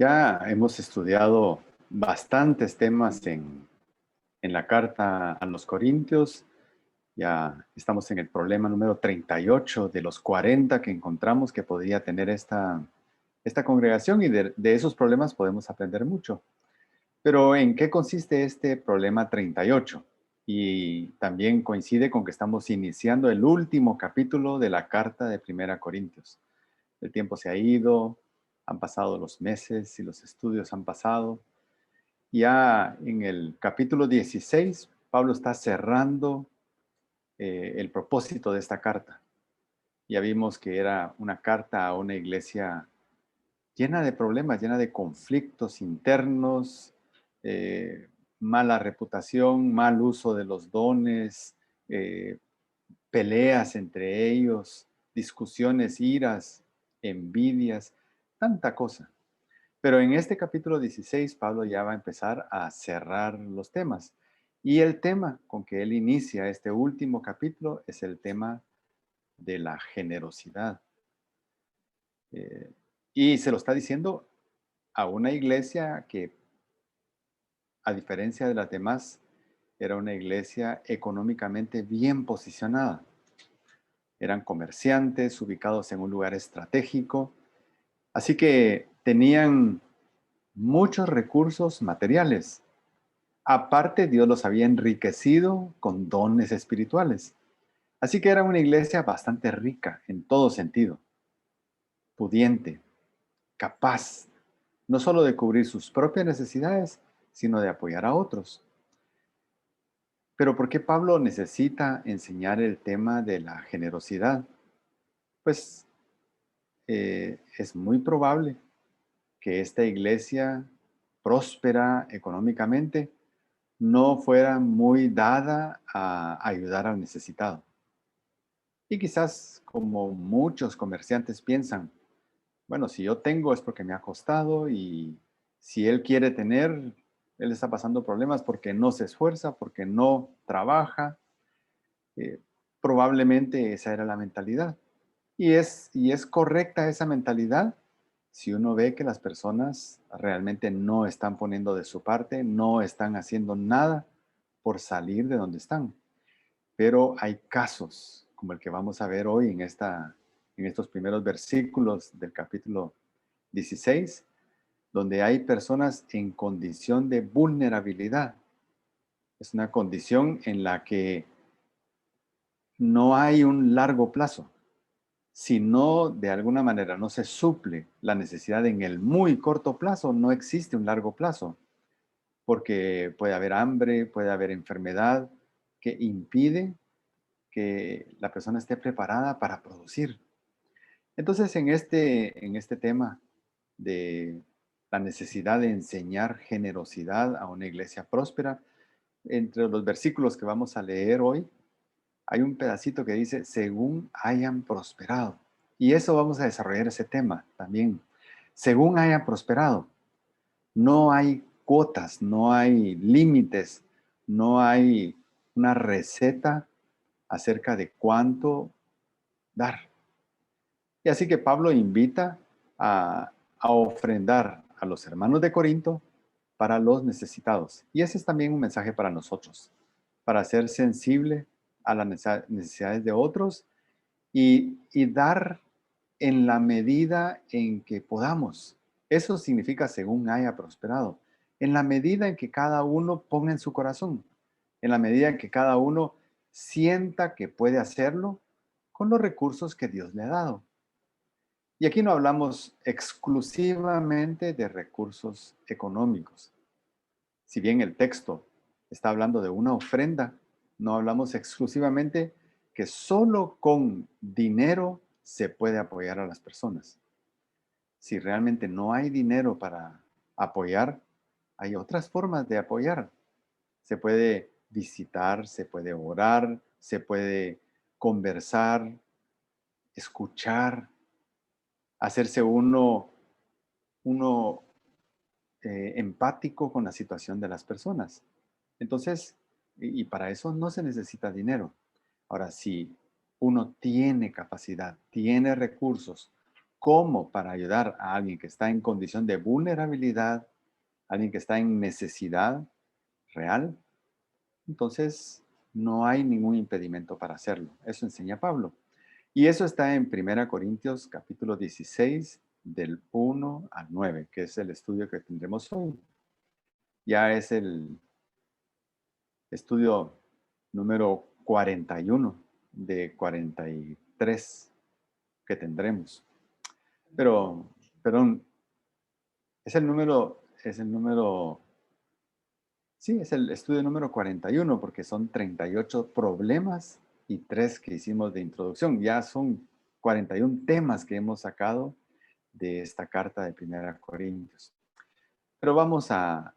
Ya hemos estudiado bastantes temas en la carta a los Corintios. Ya estamos en el problema número 38 de los 40 que encontramos que podría tener esta congregación y de esos problemas podemos aprender mucho. Pero ¿en qué consiste este problema 38? Y también coincide con que estamos iniciando el último capítulo de la carta de Primera Corintios. El tiempo se ha ido, han pasado los meses y los estudios han pasado. Ya en el capítulo 16, Pablo está cerrando el propósito de esta carta. Ya vimos que era una carta a una iglesia llena de problemas, llena de conflictos internos, eh, mala reputación, mal uso de los dones, eh, peleas entre ellos, discusiones, iras, envidias, tanta cosa. Pero en este capítulo 16, Pablo ya va a empezar a cerrar los temas. Y el tema con que él inicia este último capítulo es el tema de la generosidad. Eh, y se lo está diciendo a una iglesia que, a diferencia de las demás, era una iglesia económicamente bien posicionada. Eran comerciantes ubicados en un lugar estratégico, así que tenían muchos recursos materiales. Aparte, Dios los había enriquecido con dones espirituales. Así que era una iglesia bastante rica en todo sentido, pudiente, capaz, no solo de cubrir sus propias necesidades, sino de apoyar a otros. Pero ¿por qué Pablo necesita enseñar el tema de la generosidad? Pues es muy probable que esta iglesia próspera económicamente no fuera muy dada a ayudar al necesitado. Y quizás como muchos comerciantes piensan, bueno, si yo tengo es porque me ha costado y si él quiere tener, él está pasando problemas porque no se esfuerza, porque no trabaja. Eh, Probablemente esa era la mentalidad. Y es correcta esa mentalidad si uno ve que las personas realmente no están poniendo de su parte, no están haciendo nada por salir de donde están. Pero hay casos, como el que vamos a ver hoy en estos primeros versículos del capítulo 16, donde hay personas en condición de vulnerabilidad. Es una condición en la que no hay un largo plazo. Si no, de alguna manera no se suple la necesidad en el muy corto plazo, no existe un largo plazo, porque puede haber hambre, puede haber enfermedad que impide que la persona esté preparada para producir. Entonces, en este tema de la necesidad de enseñar generosidad a una iglesia próspera, entre los versículos que vamos a leer hoy, hay un pedacito que dice, según hayan prosperado. Y eso vamos a desarrollar ese tema también. Según hayan prosperado, no hay cuotas, no hay límites, no hay una receta acerca de cuánto dar. Y así que Pablo invita a ofrendar a los hermanos de Corinto para los necesitados. Y ese es también un mensaje para nosotros, para ser sensible a las necesidades de otros y dar en la medida en que podamos. Eso significa según haya prosperado. En la medida en que cada uno ponga en su corazón, en la medida en que cada uno sienta que puede hacerlo con los recursos que Dios le ha dado. Y aquí no hablamos exclusivamente de recursos económicos. Si bien el texto está hablando de una ofrenda, no hablamos exclusivamente que solo con dinero se puede apoyar a las personas. Si realmente no hay dinero para apoyar, hay otras formas de apoyar. Se puede visitar, se puede orar, se puede conversar, escuchar, hacerse uno empático con la situación de las personas. Entonces, y para eso no se necesita dinero. Ahora, si uno tiene capacidad, tiene recursos, cómo para ayudar a alguien que está en condición de vulnerabilidad, alguien que está en necesidad real, entonces no hay ningún impedimento para hacerlo. Eso enseña Pablo. Y eso está en 1 Corintios capítulo 16 del 1 al 9, que es el estudio que tendremos hoy. Ya es el estudio número 41 de 43 que tendremos. Pero, perdón, sí, es el estudio número 41 porque son 38 problemas y 3 que hicimos de introducción. Ya son 41 temas que hemos sacado de esta carta de 1 Corintios. Pero vamos a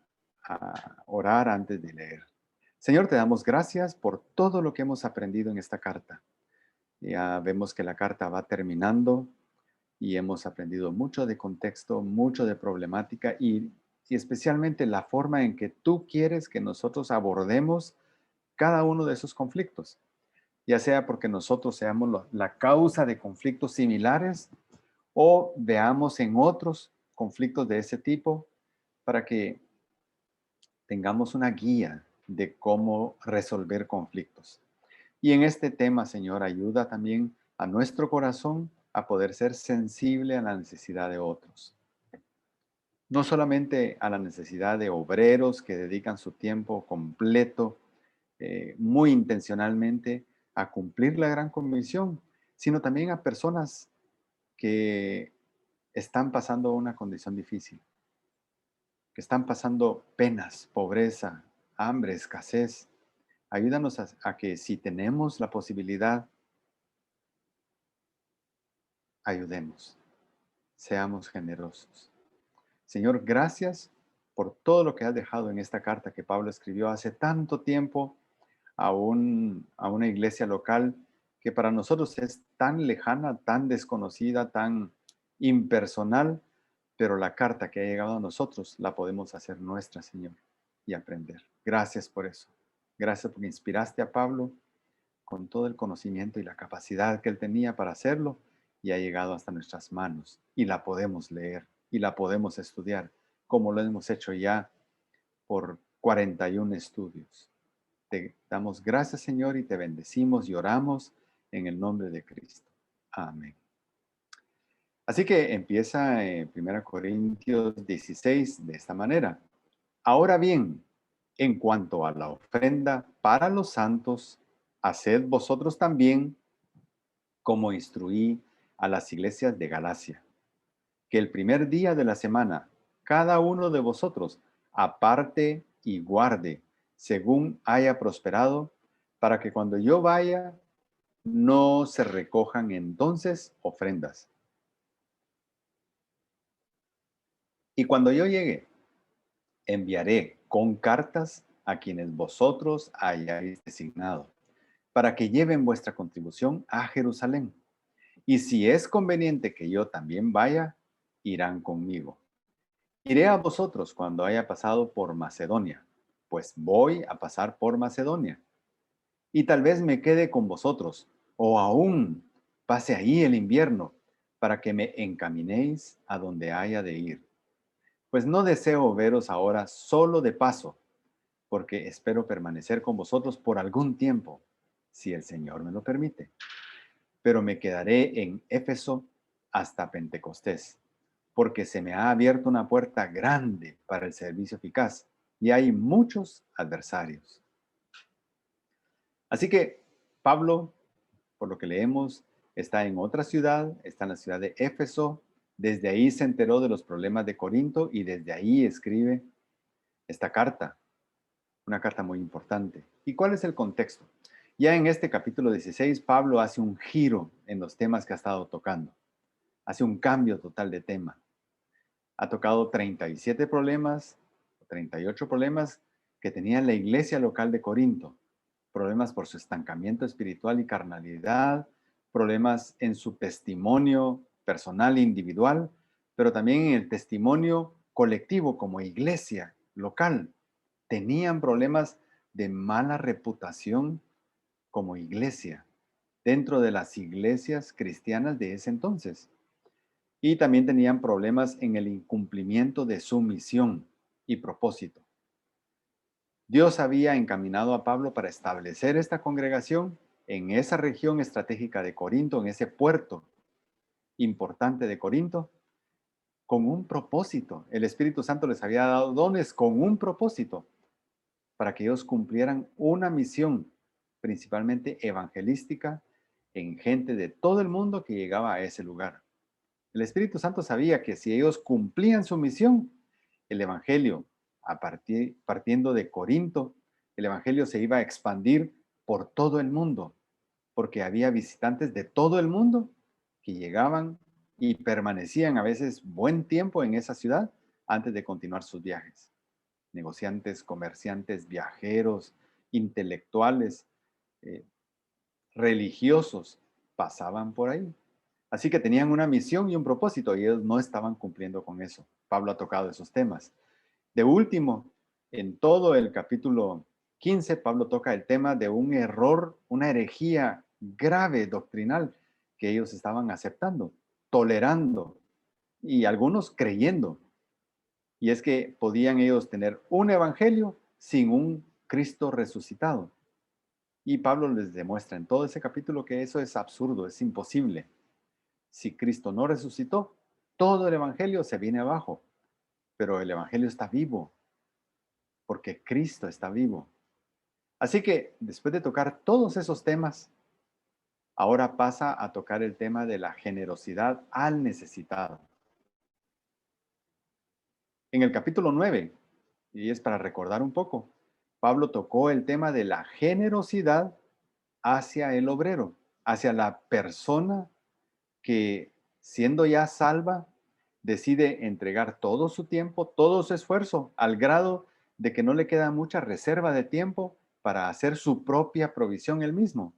orar antes de leer. Señor, te damos gracias por todo lo que hemos aprendido en esta carta. Ya vemos que la carta va terminando y hemos aprendido mucho de contexto, mucho de problemática y especialmente la forma en que tú quieres que nosotros abordemos cada uno de esos conflictos, ya sea porque nosotros seamos la causa de conflictos similares o veamos en otros conflictos de ese tipo para que tengamos una guía de cómo resolver conflictos. Y en este tema, Señor, ayuda también a nuestro corazón a poder ser sensible a la necesidad de otros. No solamente a la necesidad de obreros que dedican su tiempo completo, muy intencionalmente, a cumplir la gran comisión, sino también a personas que están pasando una condición difícil, que están pasando penas, pobreza, hambre, escasez. Ayúdanos a que si tenemos la posibilidad, ayudemos, seamos generosos. Señor, gracias por todo lo que has dejado en esta carta que Pablo escribió hace tanto tiempo a una iglesia local que para nosotros es tan lejana, tan desconocida, tan impersonal, pero la carta que ha llegado a nosotros la podemos hacer nuestra, Señor, y aprender. Gracias por eso. Gracias porque inspiraste a Pablo con todo el conocimiento y la capacidad que él tenía para hacerlo y ha llegado hasta nuestras manos y la podemos leer y la podemos estudiar como lo hemos hecho ya por 41 estudios. Te damos gracias, Señor, y te bendecimos y oramos en el nombre de Cristo. Amén. Así que empieza en 1 Corintios 16 de esta manera. Ahora bien, en cuanto a la ofrenda para los santos, haced vosotros también como instruí a las iglesias de Galacia, que el primer día de la semana cada uno de vosotros aparte y guarde según haya prosperado, para que cuando yo vaya no se recojan entonces ofrendas. Y cuando yo llegue, enviaré con cartas a quienes vosotros hayáis designado, para que lleven vuestra contribución a Jerusalén. Y si es conveniente que yo también vaya, irán conmigo. Iré a vosotros cuando haya pasado por Macedonia, pues voy a pasar por Macedonia. Y tal vez me quede con vosotros, o aún pase ahí el invierno, para que me encaminéis a donde haya de ir. Pues no deseo veros ahora solo de paso, porque espero permanecer con vosotros por algún tiempo, si el Señor me lo permite. Pero me quedaré en Éfeso hasta Pentecostés, porque se me ha abierto una puerta grande para el servicio eficaz y hay muchos adversarios. Así que Pablo, por lo que leemos, está en otra ciudad, está en la ciudad de Éfeso. Desde ahí se enteró de los problemas de Corinto y desde ahí escribe esta carta, una carta muy importante. ¿Y cuál es el contexto? Ya en este capítulo 16, Pablo hace un giro en los temas que ha estado tocando. Hace un cambio total de tema. Ha tocado 37 problemas, 38 problemas que tenía la iglesia local de Corinto. Problemas por su estancamiento espiritual y carnalidad, problemas en su testimonio personal e individual, pero también en el testimonio colectivo como iglesia local. Tenían problemas de mala reputación como iglesia dentro de las iglesias cristianas de ese entonces. y también tenían problemas en el incumplimiento de su misión y propósito. Dios había encaminado a Pablo para establecer esta congregación en esa región estratégica de Corinto, en ese puerto importante de Corinto, con un propósito. El Espíritu Santo les había dado dones con un propósito para que ellos cumplieran una misión, principalmente evangelística, en gente de todo el mundo que llegaba a ese lugar. El Espíritu Santo sabía que si ellos cumplían su misión, el Evangelio, partiendo de Corinto, el Evangelio se iba a expandir por todo el mundo, porque había visitantes de todo el mundo que llegaban y permanecían a veces buen tiempo en esa ciudad antes de continuar sus viajes. Negociantes, comerciantes, viajeros, intelectuales, eh, religiosos, pasaban por ahí. Así que tenían una misión y un propósito y ellos no estaban cumpliendo con eso. Pablo ha tocado esos temas. De último, en todo el capítulo 15, Pablo toca el tema de un error, una herejía grave doctrinal que ellos estaban aceptando, tolerando y algunos creyendo. Y es que podían ellos tener un evangelio sin un Cristo resucitado. Y Pablo les demuestra en todo ese capítulo que eso es absurdo, es imposible. Si Cristo no resucitó, todo el evangelio se viene abajo, pero el evangelio está vivo, porque Cristo está vivo. Así que después de tocar todos esos temas, ahora pasa a tocar el tema de la generosidad al necesitado. En el capítulo 9, y es para recordar un poco, Pablo tocó el tema de la generosidad hacia el obrero, hacia la persona que, siendo ya salva, decide entregar todo su tiempo, todo su esfuerzo, al grado de que no le queda mucha reserva de tiempo para hacer su propia provisión él mismo.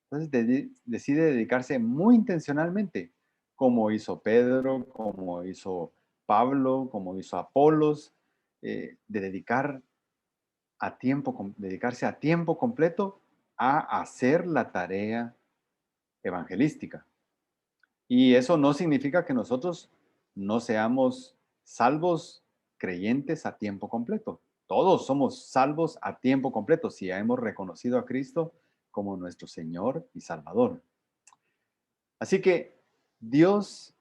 Entonces decide dedicarse muy intencionalmente, como hizo Pedro, como hizo Pablo, como hizo Apolos, de dedicarse a tiempo completo a hacer la tarea evangelística. Y eso no significa que nosotros no seamos salvos creyentes a tiempo completo. Todos somos salvos a tiempo completo si ya hemos reconocido a Cristo como nuestro Señor y Salvador. Así que Dios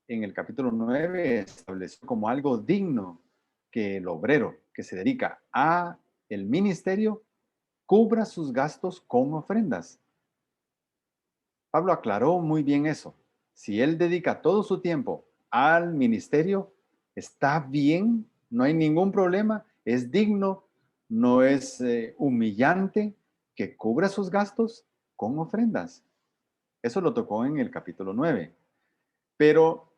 en el capítulo 9 estableció como algo digno que el obrero que se dedica a el ministerio cubra sus gastos con ofrendas. Pablo aclaró muy bien eso. Si él dedica todo su tiempo al ministerio, está bien, no hay ningún problema, es digno, no es humillante que cubra sus gastos con ofrendas. Eso lo tocó en el capítulo 9. Pero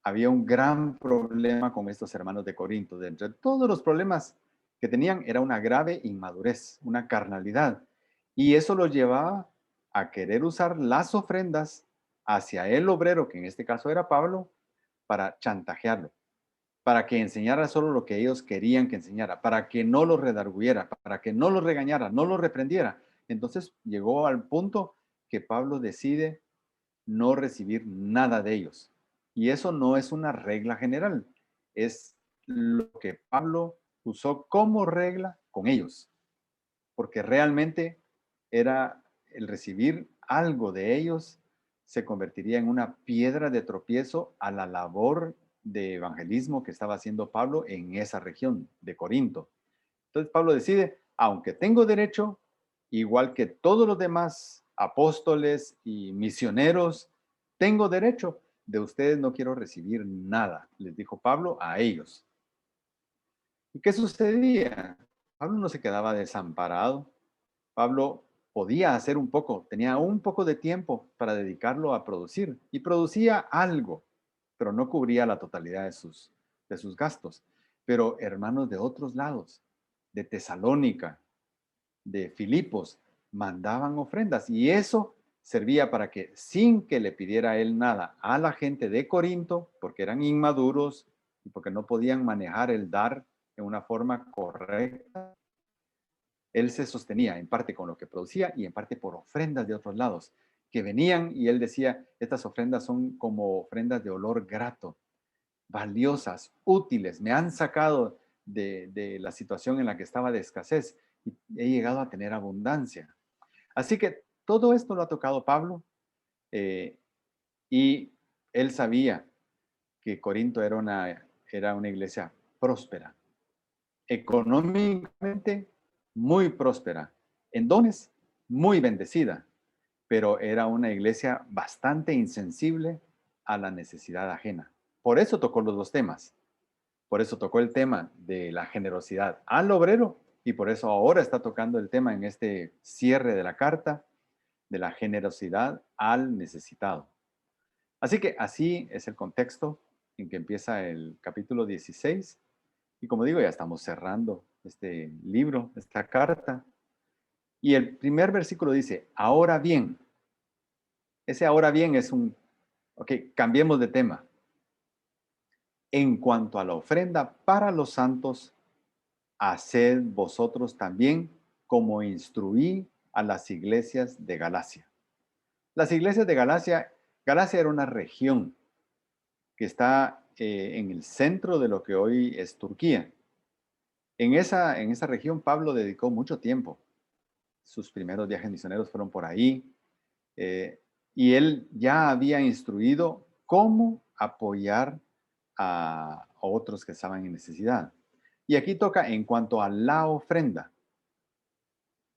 había un gran problema con estos hermanos de Corinto. De entre todos los problemas que tenían era una grave inmadurez, una carnalidad. Y eso los llevaba a querer usar las ofrendas hacia el obrero, que en este caso era Pablo, para chantajearlo, para que enseñara solo lo que ellos querían que enseñara, para que no lo redarguyera, para que no lo regañara, no lo reprendiera. Entonces llegó al punto que Pablo decide no recibir nada de ellos. Y eso no es una regla general, es lo que Pablo usó como regla con ellos, porque realmente era el recibir algo de ellos se convertiría en una piedra de tropiezo a la labor de evangelismo que estaba haciendo Pablo en esa región de Corinto. Entonces Pablo decide, aunque tengo derecho, igual que todos los demás apóstoles y misioneros, tengo derecho, de ustedes no quiero recibir nada, les dijo Pablo a ellos. ¿Y qué sucedía? Pablo no se quedaba desamparado. Pablo podía hacer un poco, tenía un poco de tiempo para dedicarlo a producir y producía algo, pero no cubría la totalidad de sus gastos. Pero hermanos de otros lados, de Tesalónica, de Filipos, mandaban ofrendas y eso servía para que sin que le pidiera él nada a la gente de Corinto, porque eran inmaduros y porque no podían manejar el dar en una forma correcta, él se sostenía en parte con lo que producía y en parte por ofrendas de otros lados. que venían y él decía, estas ofrendas son como ofrendas de olor grato, valiosas, útiles, me han sacado de la situación en la que estaba de escasez y he llegado a tener abundancia. Así que todo esto lo ha tocado Pablo eh, y él sabía que Corinto era una iglesia próspera, económicamente muy próspera, en dones muy bendecida, pero era una iglesia bastante insensible a la necesidad ajena. Por eso tocó los dos temas. Por eso tocó el tema de la generosidad al obrero y por eso ahora está tocando el tema en este cierre de la carta de la generosidad al necesitado. Así que así es el contexto en que empieza el capítulo 16 y como digo, ya estamos cerrando este libro, esta carta. Y el primer versículo dice, ahora bien, ese ahora bien es ok, cambiemos de tema. En cuanto a la ofrenda para los santos, haced vosotros también como instruí a las iglesias de Galacia. Las iglesias de Galacia, Galacia era una región que está en el centro de lo que hoy es Turquía. En esa región Pablo dedicó mucho tiempo. Sus primeros viajes misioneros fueron por ahí. eh, y él ya había instruido cómo apoyar a otros que estaban en necesidad. Y aquí toca en cuanto a la ofrenda.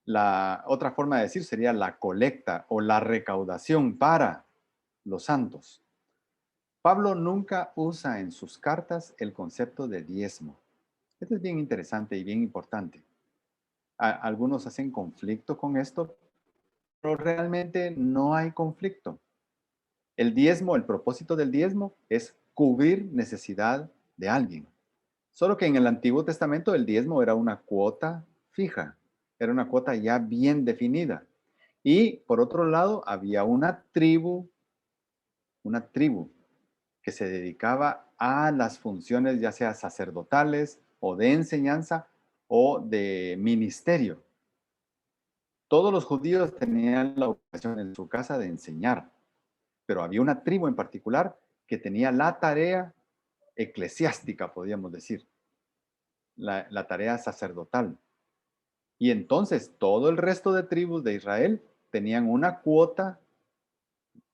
La otra forma de decir sería la colecta o la recaudación para los santos. Pablo nunca usa en sus cartas el concepto de diezmo. Esto es bien interesante y bien importante. Algunos hacen conflicto con esto, pero realmente no hay conflicto. El diezmo, el propósito del diezmo es cubrir necesidad de alguien. Solo que en el Antiguo Testamento el diezmo era una cuota fija, era una cuota ya bien definida. Y por otro lado, había una tribu que se dedicaba a las funciones ya sea sacerdotales o de enseñanza o de ministerio. Todos los judíos tenían la obligación en su casa de enseñar, pero había una tribu en particular que tenía la tarea eclesiástica, podríamos decir, la tarea sacerdotal. Y entonces todo el resto de tribus de Israel tenían una cuota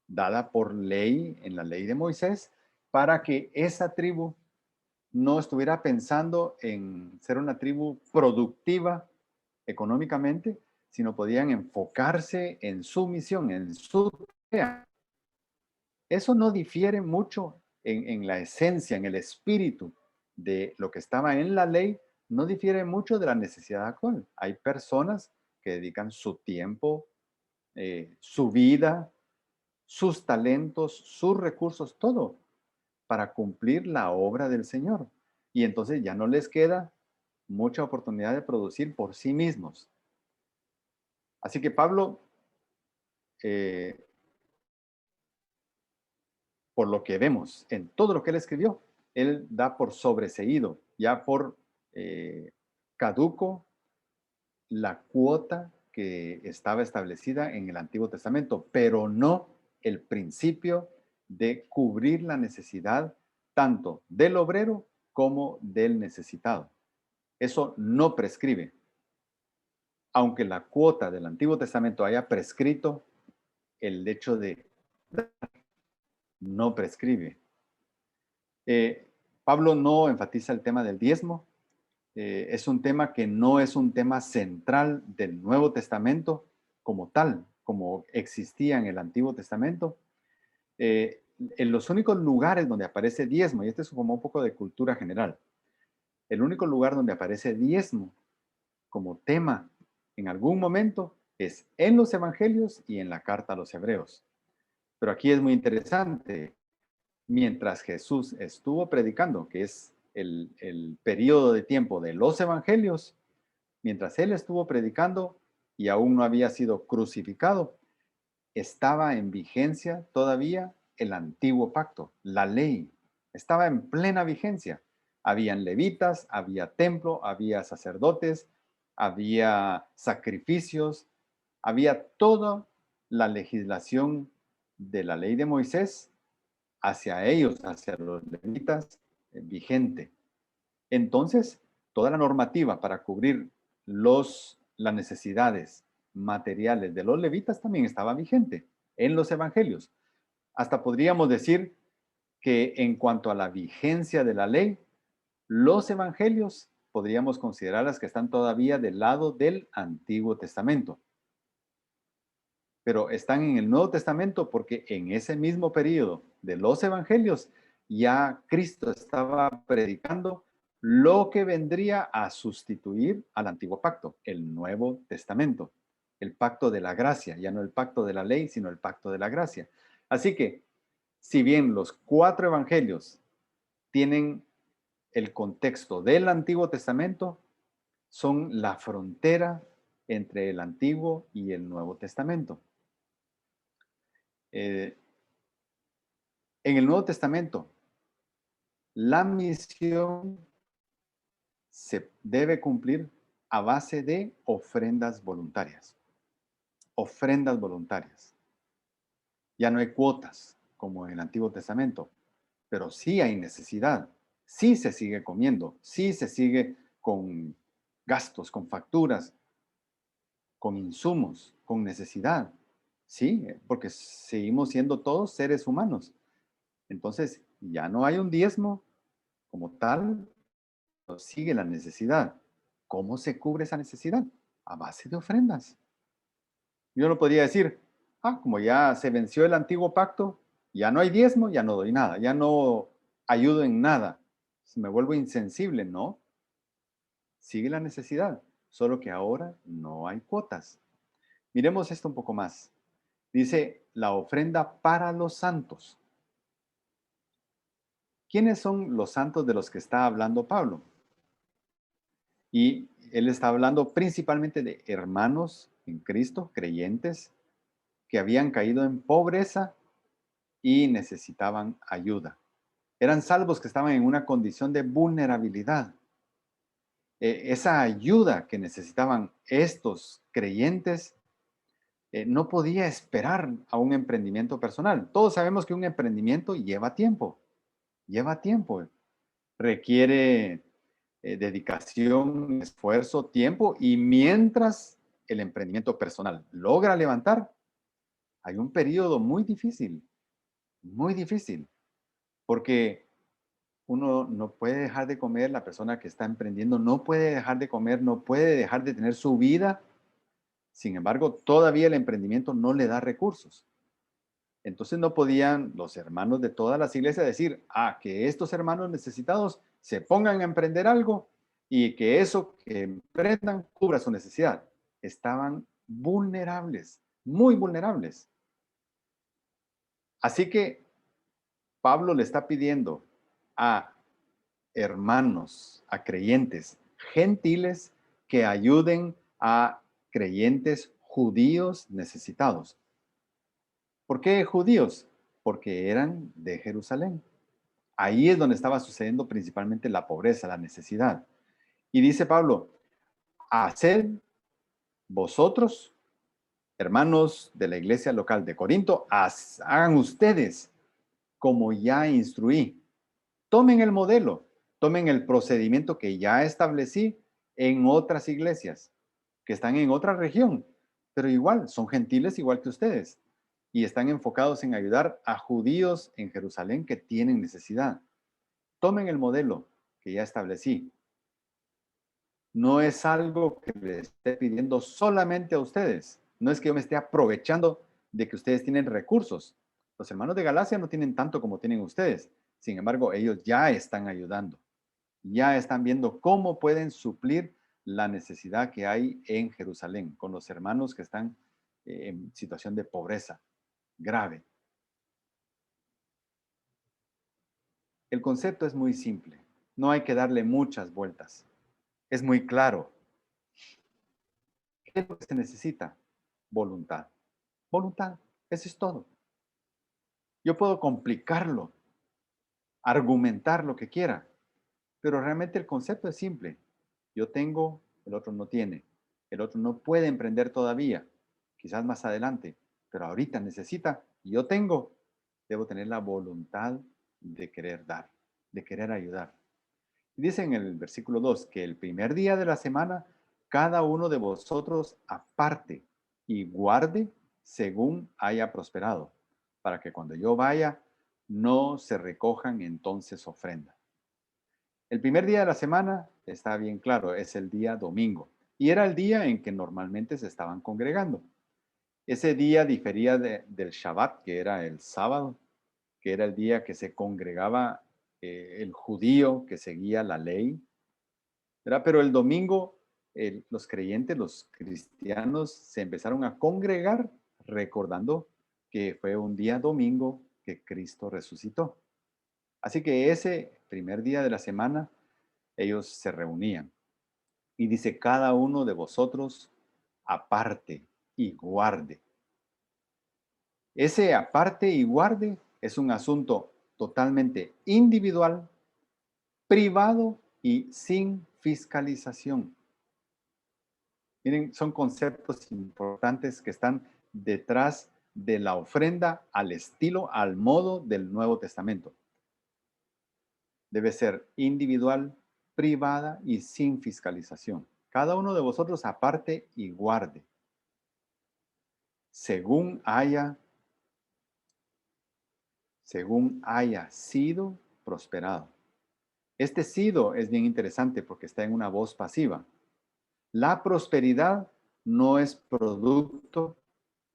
dada por ley, en la ley de Moisés, para que esa tribu no estuviera pensando en ser una tribu productiva económicamente, sino podían enfocarse en su misión, en su tarea. Eso no difiere mucho en la esencia, en el espíritu de lo que estaba en la ley, no difiere mucho de la necesidad actual. Hay personas que dedican su tiempo, su vida, sus talentos, sus recursos, todo para cumplir la obra del Señor. Y entonces ya no les queda mucha oportunidad de producir por sí mismos. Así que Pablo, eh, por lo que vemos en todo lo que él escribió, él da por sobreseído, ya por eh, caduco la cuota que estaba establecida en el Antiguo Testamento, pero no el principio de cubrir la necesidad tanto del obrero como del necesitado. Eso no prescribe. Aunque la cuota del Antiguo Testamento haya prescrito, el hecho de no prescribe. Pablo no enfatiza el tema del diezmo. Es un tema que no es un tema central del Nuevo Testamento como tal, como existía en el Antiguo Testamento. En los únicos lugares donde aparece diezmo, y este es como un poco de cultura general, el único lugar donde aparece diezmo como tema en algún momento es en los evangelios y en la carta a los hebreos. Pero aquí es muy interesante. Mientras Jesús estuvo predicando, que es el periodo de tiempo de los evangelios, mientras él estuvo predicando y aún no había sido crucificado, estaba en vigencia todavía el antiguo pacto, la ley, estaba en plena vigencia. Habían levitas, había templo, había sacerdotes, había sacrificios, había toda la legislación de la ley de Moisés hacia ellos, hacia los levitas, vigente. Entonces, toda la normativa para cubrir las necesidades materiales de los levitas también estaba vigente en los evangelios. Hasta podríamos decir que en cuanto a la vigencia de la ley, los evangelios podríamos considerarlas que están todavía del lado del Antiguo Testamento. Pero están en el Nuevo Testamento porque en ese mismo periodo de los evangelios ya Cristo estaba predicando lo que vendría a sustituir al antiguo pacto, el Nuevo Testamento, el pacto de la gracia, ya no el pacto de la ley, sino el pacto de la gracia. Así que, si bien los 4 evangelios tienen el contexto del Antiguo Testamento, son la frontera entre el Antiguo y el Nuevo Testamento. En el Nuevo Testamento, la misión se debe cumplir a base de ofrendas voluntarias. Ofrendas voluntarias. Ya no hay cuotas como en el Antiguo Testamento, pero sí hay necesidad. Sí se sigue comiendo, sí se sigue con gastos, con facturas, con insumos, con necesidad. Sí, porque seguimos siendo todos seres humanos. Entonces, ya no hay un diezmo como tal, pero sigue la necesidad. ¿Cómo se cubre esa necesidad? A base de ofrendas. Yo no podría decir, como ya se venció el antiguo pacto, ya no hay diezmo, ya no doy nada, ya no ayudo en nada. Me vuelvo insensible, ¿no? Sigue la necesidad, solo que ahora no hay cuotas. Miremos esto un poco más. Dice la ofrenda para los santos. ¿Quiénes son los santos de los que está hablando Pablo? Y él está hablando principalmente de hermanos en Cristo, creyentes, que habían caído en pobreza y necesitaban ayuda. Eran salvos que estaban en una condición de vulnerabilidad. Esa ayuda que necesitaban estos creyentes no podía esperar a un emprendimiento personal. Todos sabemos que un emprendimiento lleva tiempo, requiere dedicación, esfuerzo, tiempo, y mientras el emprendimiento personal logra levantar, hay un periodo muy difícil, porque uno no puede dejar de comer, la persona que está emprendiendo no puede dejar de comer, no puede dejar de tener su vida. Sin embargo, todavía el emprendimiento no le da recursos. Entonces no podían los hermanos de todas las iglesias decir, que estos hermanos necesitados se pongan a emprender algo y que eso que emprendan cubra su necesidad. Estaban vulnerables, muy vulnerables. Así que Pablo le está pidiendo a hermanos, a creyentes gentiles que ayuden a creyentes judíos necesitados. ¿Por qué judíos? Porque eran de Jerusalén. Ahí es donde estaba sucediendo principalmente la pobreza, la necesidad. Y dice Pablo, haced vosotros, hermanos de la iglesia local de Corinto, hagan ustedes como ya instruí. Tomen el modelo, tomen el procedimiento que ya establecí en otras iglesias que están en otra región, pero igual, son gentiles igual que ustedes y están enfocados en ayudar a judíos en Jerusalén que tienen necesidad. Tomen el modelo que ya establecí. No es algo que les esté pidiendo solamente a ustedes. No es que yo me esté aprovechando de que ustedes tienen recursos. Los hermanos de Galacia no tienen tanto como tienen ustedes. Sin embargo, ellos ya están ayudando. Ya están viendo cómo pueden suplir la necesidad que hay en Jerusalén con los hermanos que están en situación de pobreza grave. El concepto es muy simple. No hay que darle muchas vueltas. Es muy claro. ¿Qué es lo que se necesita? Voluntad. Voluntad. Eso es todo. Yo puedo complicarlo, argumentar lo que quiera, pero realmente el concepto es simple. Yo tengo, el otro no tiene. El otro no puede emprender todavía, quizás más adelante. pero ahorita necesita, y yo tengo, debo tener la voluntad de querer dar, de querer ayudar. Dice en el versículo 2 que el primer día de la semana, cada uno de vosotros aparte y guarde según haya prosperado, para que cuando yo vaya, no se recojan entonces ofrenda. El primer día de la semana, está bien claro, es el día domingo, y era el día en que normalmente se estaban congregando. Ese día difería del Shabbat, que era el sábado, que era el día que se congregaba el judío que seguía la ley, ¿verdad? Pero el domingo los creyentes, los cristianos, se empezaron a congregar recordando que fue un día domingo que Cristo resucitó. Así que ese primer día de la semana ellos se reunían. Y dice, cada uno de vosotros aparte y guarde. Ese aparte y guarde es un asunto totalmente individual, privado y sin fiscalización. Miren, son conceptos importantes que están detrás de la ofrenda al estilo, al modo del Nuevo Testamento. Debe ser individual, privada y sin fiscalización. Cada uno de vosotros aparte y guarde, según haya sido prosperado. Este sido es bien interesante porque está en una voz pasiva. La prosperidad no es producto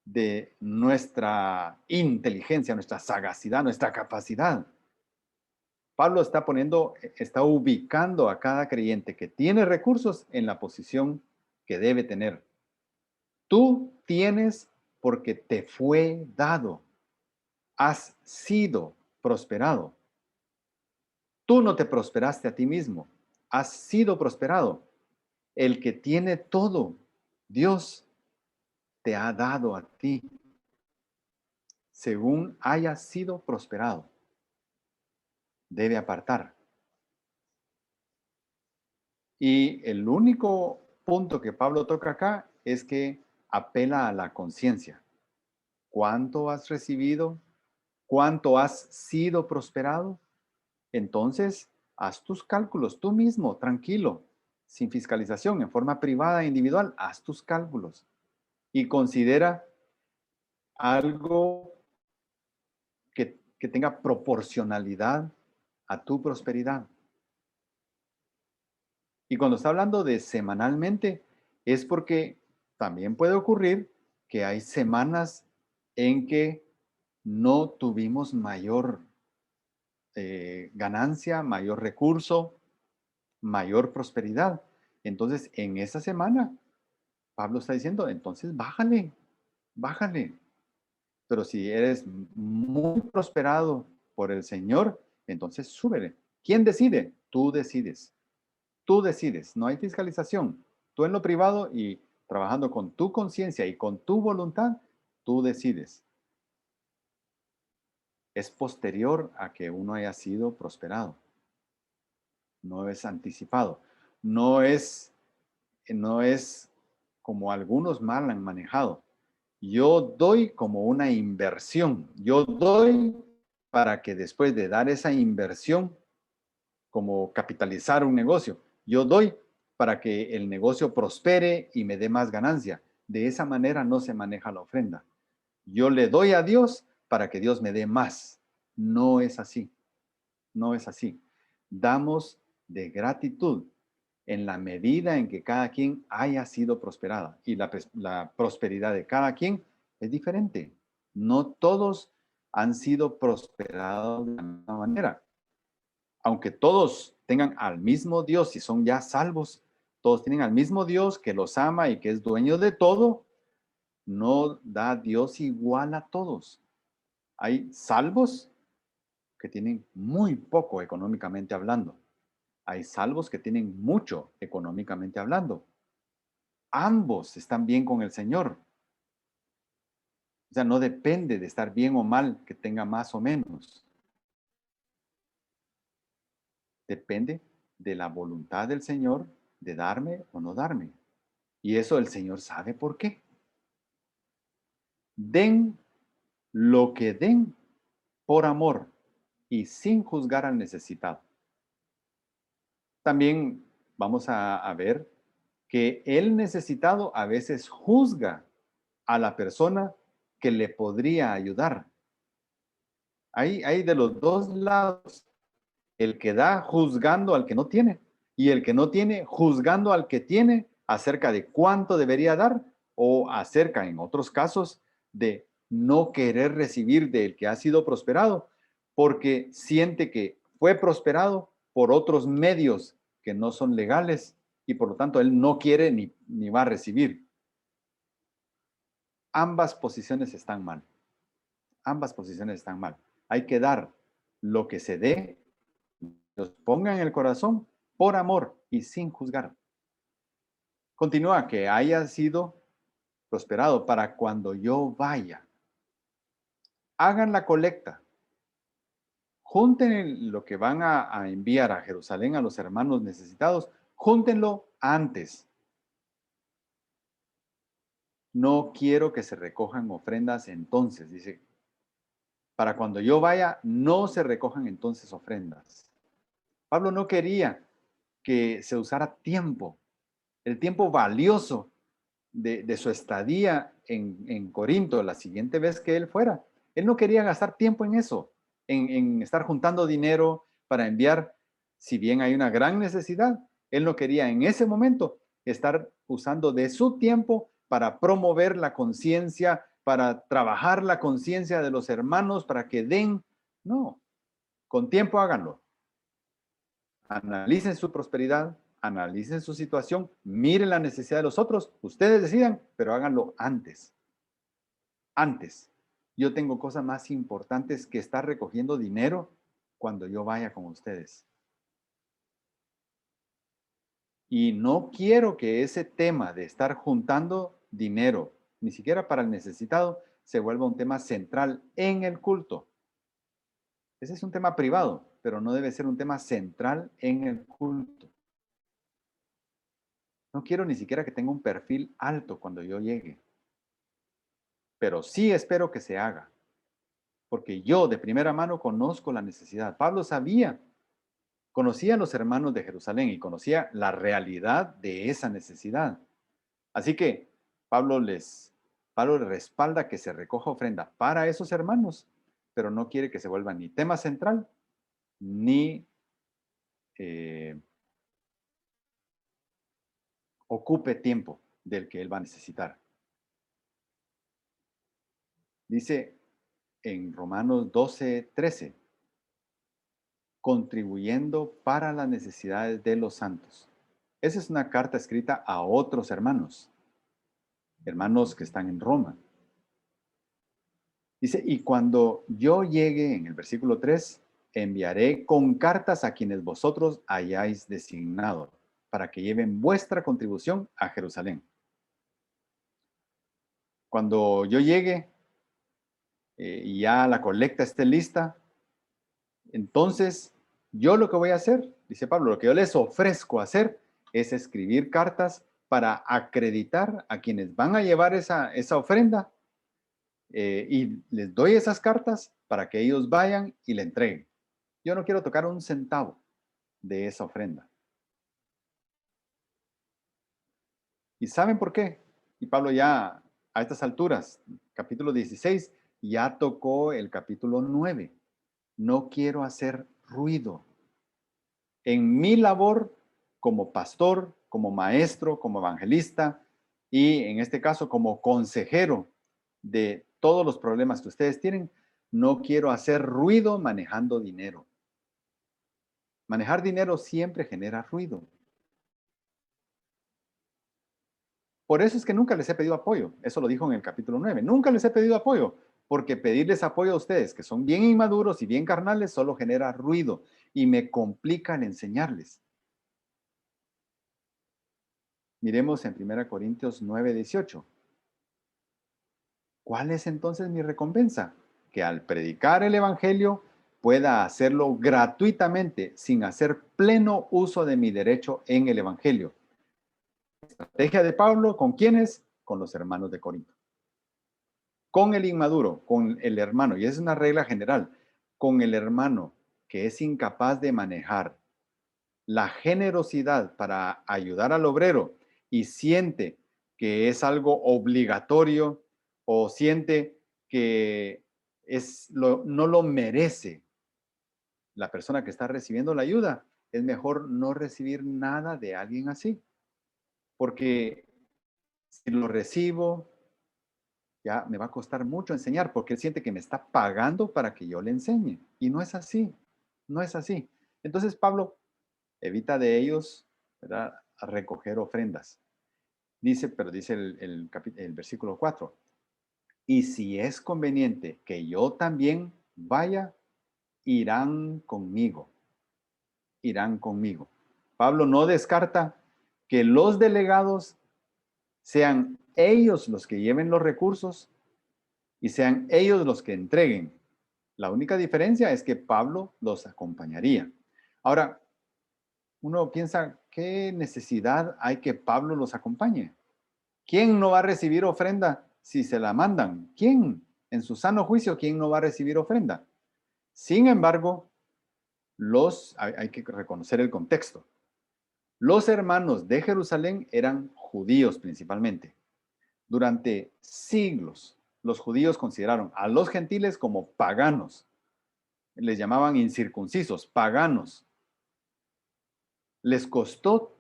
de nuestra inteligencia, nuestra sagacidad, nuestra capacidad. Pablo está ubicando a cada creyente que tiene recursos en la posición que debe tener. Tú tienes porque te fue dado. Has sido prosperado. Tú no te prosperaste a ti mismo. Has sido prosperado. El que tiene todo, Dios te ha dado a ti según haya sido prosperado. Debe apartar. Y el único punto que Pablo toca acá es que apela a la conciencia. ¿Cuánto has recibido? ¿Cuánto has sido prosperado? Entonces, haz tus cálculos tú mismo, tranquilo, sin fiscalización, en forma privada e individual, haz tus cálculos y considera algo que tenga proporcionalidad a tu prosperidad. Y cuando está hablando de semanalmente, es porque también puede ocurrir que hay semanas en que no tuvimos mayor ganancia, mayor recurso, mayor prosperidad. Entonces, en esa semana, Pablo está diciendo, entonces bájale, bájale. Pero si eres muy prosperado por el Señor, entonces súbele. ¿Quién decide? Tú decides. Tú decides, no hay fiscalización. Tú en lo privado y trabajando con tu conciencia y con tu voluntad, tú decides. Es posterior a que uno haya sido prosperado. No es anticipado. No es, no es como algunos mal han manejado. Yo doy como una inversión. Yo doy para que después de dar esa inversión, como capitalizar un negocio, yo doy para que el negocio prospere y me dé más ganancia. De esa manera no se maneja la ofrenda. Yo le doy a Dios para que Dios me dé más. No es así. No es así. Damos de gratitud en la medida en que cada quien haya sido prosperada. Y la prosperidad de cada quien es diferente. No todos han sido prosperados de la misma manera. Aunque todos tengan al mismo Dios y son ya salvos, todos tienen al mismo Dios que los ama y que es dueño de todo, no da Dios igual a todos. Hay salvos que tienen muy poco económicamente hablando. Hay salvos que tienen mucho económicamente hablando. Ambos están bien con el Señor. O sea, no depende de estar bien o mal que tenga más o menos. Depende de la voluntad del Señor de darme o no darme. Y eso el Señor sabe por qué. Den lo que den por amor y sin juzgar al necesitado. También vamos a ver que el necesitado a veces juzga a la persona que le podría ayudar. Hay de los dos lados, el que da juzgando al que no tiene y el que no tiene juzgando al que tiene acerca de cuánto debería dar o acerca, en otros casos, de no querer recibir del que ha sido prosperado porque siente que fue prosperado por otros medios que no son legales y por lo tanto él no quiere ni va a recibir. Ambas posiciones están mal. Ambas posiciones están mal. Hay que dar lo que se dé, los ponga en el corazón por amor y sin juzgar. Continúa, que haya sido prosperado para cuando yo vaya. Hagan la colecta. Junten lo que van a enviar a Jerusalén a los hermanos necesitados. Júntenlo antes. No quiero que se recojan ofrendas entonces, dice. Para cuando yo vaya, no se recojan entonces ofrendas. Pablo no quería que se usara tiempo, el tiempo valioso de su estadía en Corinto la siguiente vez que él fuera. Él no quería gastar tiempo en eso, en estar juntando dinero para enviar, si bien hay una gran necesidad. Él no quería en ese momento estar usando de su tiempo para promover la conciencia, para trabajar la conciencia de los hermanos, para que den. No, con tiempo háganlo. Analicen su prosperidad, analicen su situación, miren la necesidad de los otros, ustedes decidan, pero háganlo antes. Antes. Yo tengo cosas más importantes que estar recogiendo dinero cuando yo vaya con ustedes. Y no quiero que ese tema de estar juntando dinero, ni siquiera para el necesitado, se vuelva un tema central en el culto. Ese es un tema privado, pero no debe ser un tema central en el culto. No quiero ni siquiera que tenga un perfil alto cuando yo llegue. Pero sí espero que se haga. Porque yo de primera mano conozco la necesidad. Pablo conocía a los hermanos de Jerusalén y conocía la realidad de esa necesidad. Así que Pablo les respalda que se recoja ofrenda para esos hermanos, pero no quiere que se vuelva ni tema central, ni ocupe tiempo del que él va a necesitar. Dice en Romanos 12:13, contribuyendo para las necesidades de los santos. Esa es una carta escrita a otros hermanos, hermanos que están en Roma. Dice, y cuando yo llegue, en el versículo 3, enviaré con cartas a quienes vosotros hayáis designado, para que lleven vuestra contribución a Jerusalén. Cuando yo llegue y ya la colecta esté lista, entonces yo lo que voy a hacer, dice Pablo, lo que yo les ofrezco hacer es escribir cartas para acreditar a quienes van a llevar esa ofrenda y les doy esas cartas para que ellos vayan y le entreguen. Yo no quiero tocar un centavo de esa ofrenda. ¿Y saben por qué? Y Pablo ya a estas alturas, capítulo 16, ya tocó el capítulo 9. No quiero hacer ruido. En mi labor como pastor, como maestro, como evangelista y en este caso como consejero de todos los problemas que ustedes tienen, no quiero hacer ruido manejando dinero. Manejar dinero siempre genera ruido. Por eso es que nunca les he pedido apoyo. Eso lo dijo en el capítulo 9. Nunca les he pedido apoyo, porque pedirles apoyo a ustedes, que son bien inmaduros y bien carnales, solo genera ruido y me complica el enseñarles. Miremos en 1 Corintios 9:18. ¿Cuál es entonces mi recompensa? Que al predicar el evangelio pueda hacerlo gratuitamente sin hacer pleno uso de mi derecho en el evangelio. Estrategia de Pablo, ¿con quiénes? Con los hermanos de Corinto. con el inmaduro, con el hermano, y es una regla general, con el hermano que es incapaz de manejar la generosidad para ayudar al obrero y siente que es algo obligatorio o siente que no lo merece la persona que está recibiendo la ayuda, es mejor no recibir nada de alguien así, porque si lo recibo, ya me va a costar mucho enseñar, porque él siente que me está pagando para que yo le enseñe. Y no es así, no es así. Entonces Pablo evita de ellos, ¿verdad?, a recoger ofrendas. Dice, pero dice el versículo 4, y si es conveniente que yo también vaya, irán conmigo, irán conmigo. Pablo no descarta que los delegados sean ellos los que lleven los recursos y sean ellos los que entreguen. La única diferencia es que Pablo los acompañaría. Ahora, uno piensa, ¿qué necesidad hay que Pablo los acompañe? ¿Quién no va a recibir ofrenda si se la mandan? ¿Quién? En su sano juicio, ¿quién no va a recibir ofrenda? Sin embargo, hay que reconocer el contexto. Los hermanos de Jerusalén eran judíos principalmente. Durante siglos, los judíos consideraron a los gentiles como paganos. Les llamaban incircuncisos, paganos. Les costó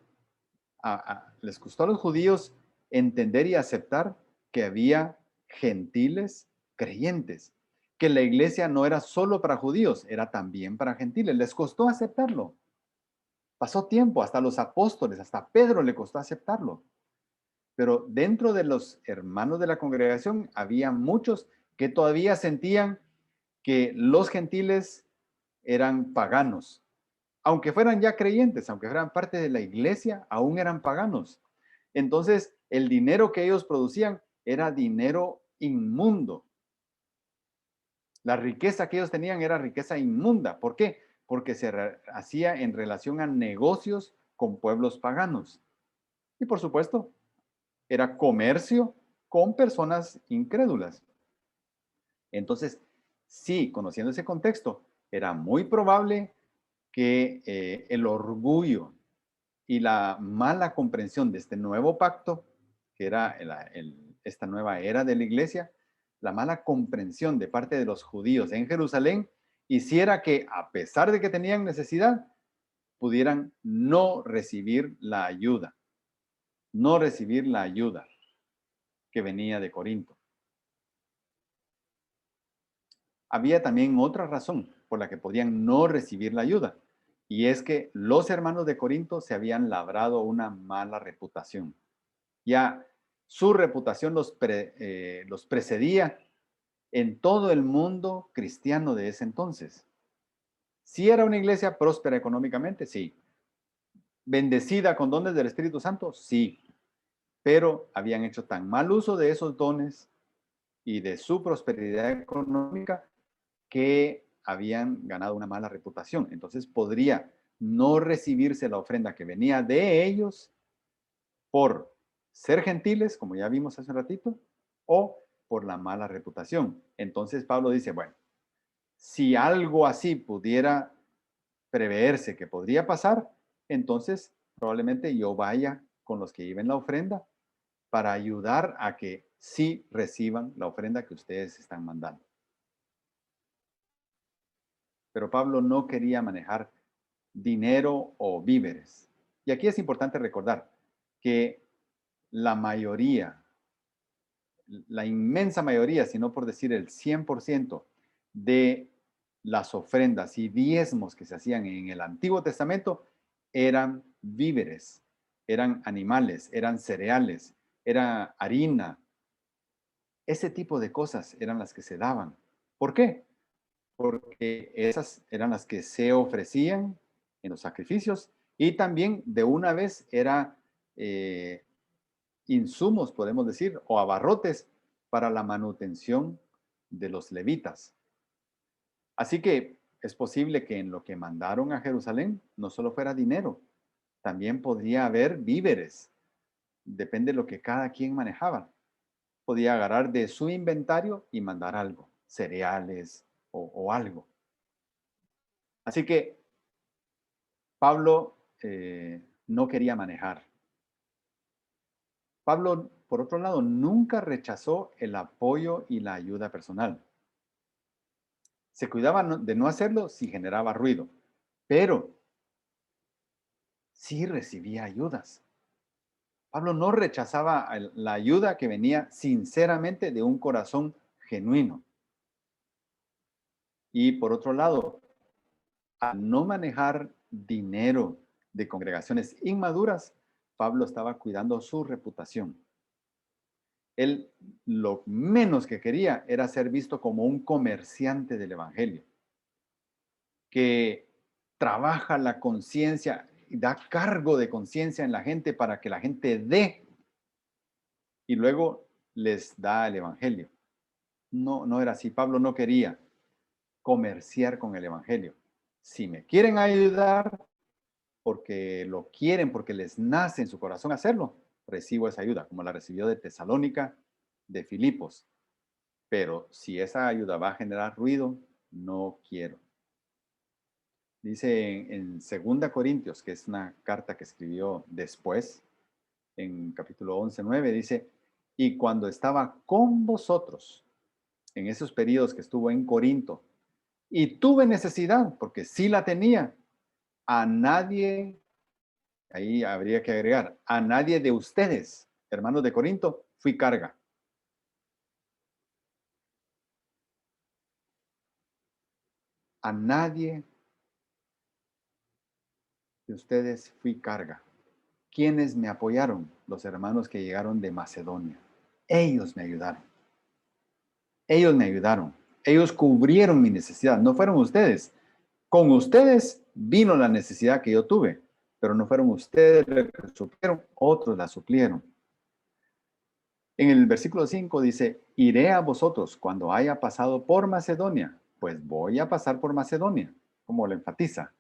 les costó a los judíos entender y aceptar que había gentiles creyentes, que la iglesia no era solo para judíos, era también para gentiles. Les costó aceptarlo. Pasó tiempo, hasta los apóstoles, hasta Pedro le costó aceptarlo. Pero dentro de los hermanos de la congregación había muchos que todavía sentían que los gentiles eran paganos. Aunque fueran ya creyentes, aunque fueran parte de la iglesia, aún eran paganos. Entonces, el dinero que ellos producían era dinero inmundo. La riqueza que ellos tenían era riqueza inmunda. ¿Por qué? Porque se hacía en relación a negocios con pueblos paganos. Y por supuesto, era comercio con personas incrédulas. Entonces, sí, conociendo ese contexto, era muy probable que el orgullo y la mala comprensión de este nuevo pacto, que era esta nueva era de la iglesia, la mala comprensión de parte de los judíos en Jerusalén hiciera que, a pesar de que tenían necesidad, pudieran no recibir la ayuda, no recibir la ayuda que venía de Corinto. Había también otra razón por la que podían no recibir la ayuda, y es que los hermanos de Corinto se habían labrado una mala reputación. Ya su reputación los precedía en todo el mundo cristiano de ese entonces. ¿Sí era una iglesia próspera económicamente? Sí. ¿Bendecida con dones del Espíritu Santo? Sí. Pero habían hecho tan mal uso de esos dones y de su prosperidad económica que habían ganado una mala reputación. Entonces podría no recibirse la ofrenda que venía de ellos por ser gentiles, como ya vimos hace un ratito, o por la mala reputación. Entonces Pablo dice, bueno, si algo así pudiera preverse que podría pasar, entonces probablemente yo vaya con los que lleven la ofrenda para ayudar a que sí reciban la ofrenda que ustedes están mandando. Pero Pablo no quería manejar dinero o víveres. Y aquí es importante recordar que la mayoría, la inmensa mayoría, si no por decir el 100% de las ofrendas y diezmos que se hacían en el Antiguo Testamento eran víveres, eran animales, eran cereales, era harina. Ese tipo de cosas eran las que se daban. ¿Por qué? Porque esas eran las que se ofrecían en los sacrificios y también de una vez era insumos, podemos decir, o abarrotes para la manutención de los levitas. Así que es posible que en lo que mandaron a Jerusalén no solo fuera dinero, también podría haber víveres. Depende de lo que cada quien manejaba. podía agarrar de su inventario y mandar algo, cereales o algo. Así que Pablo no quería manejar. Pablo, por otro lado, nunca rechazó el apoyo y la ayuda personal. Se cuidaba de no hacerlo si generaba ruido, pero sí recibía ayudas. Pablo no rechazaba la ayuda que venía sinceramente de un corazón genuino. Y por otro lado, al no manejar dinero de congregaciones inmaduras, Pablo estaba cuidando su reputación. Él lo menos que quería era ser visto como un comerciante del evangelio, que trabaja la conciencia y da cargo de conciencia en la gente para que la gente dé y luego les da el evangelio. No, no era así. Pablo no quería comerciar con el evangelio. Si me quieren ayudar porque lo quieren, porque les nace en su corazón hacerlo, recibo esa ayuda, como la recibió de Tesalónica, de Filipos. Pero si esa ayuda va a generar ruido, no quiero. Dice en 2 Corintios, que es una carta que escribió después, en capítulo 11:9, dice, y cuando estaba con vosotros, en esos periodos que estuvo en Corinto, y tuve necesidad, porque sí la tenía, a nadie, ahí habría que agregar, a nadie de ustedes, hermanos de Corinto, fui carga. A nadie de ustedes fui carga. ¿Quiénes me apoyaron? Los hermanos que llegaron de Macedonia. Ellos me ayudaron. Ellos me ayudaron. Ellos cubrieron mi necesidad. No fueron ustedes. Con ustedes vino la necesidad que yo tuve, pero no fueron ustedes los que suplieron, otros la suplieron. En el versículo 5 dice, iré a vosotros cuando haya pasado por Macedonia. Pues voy a pasar por Macedonia, como lo enfatiza.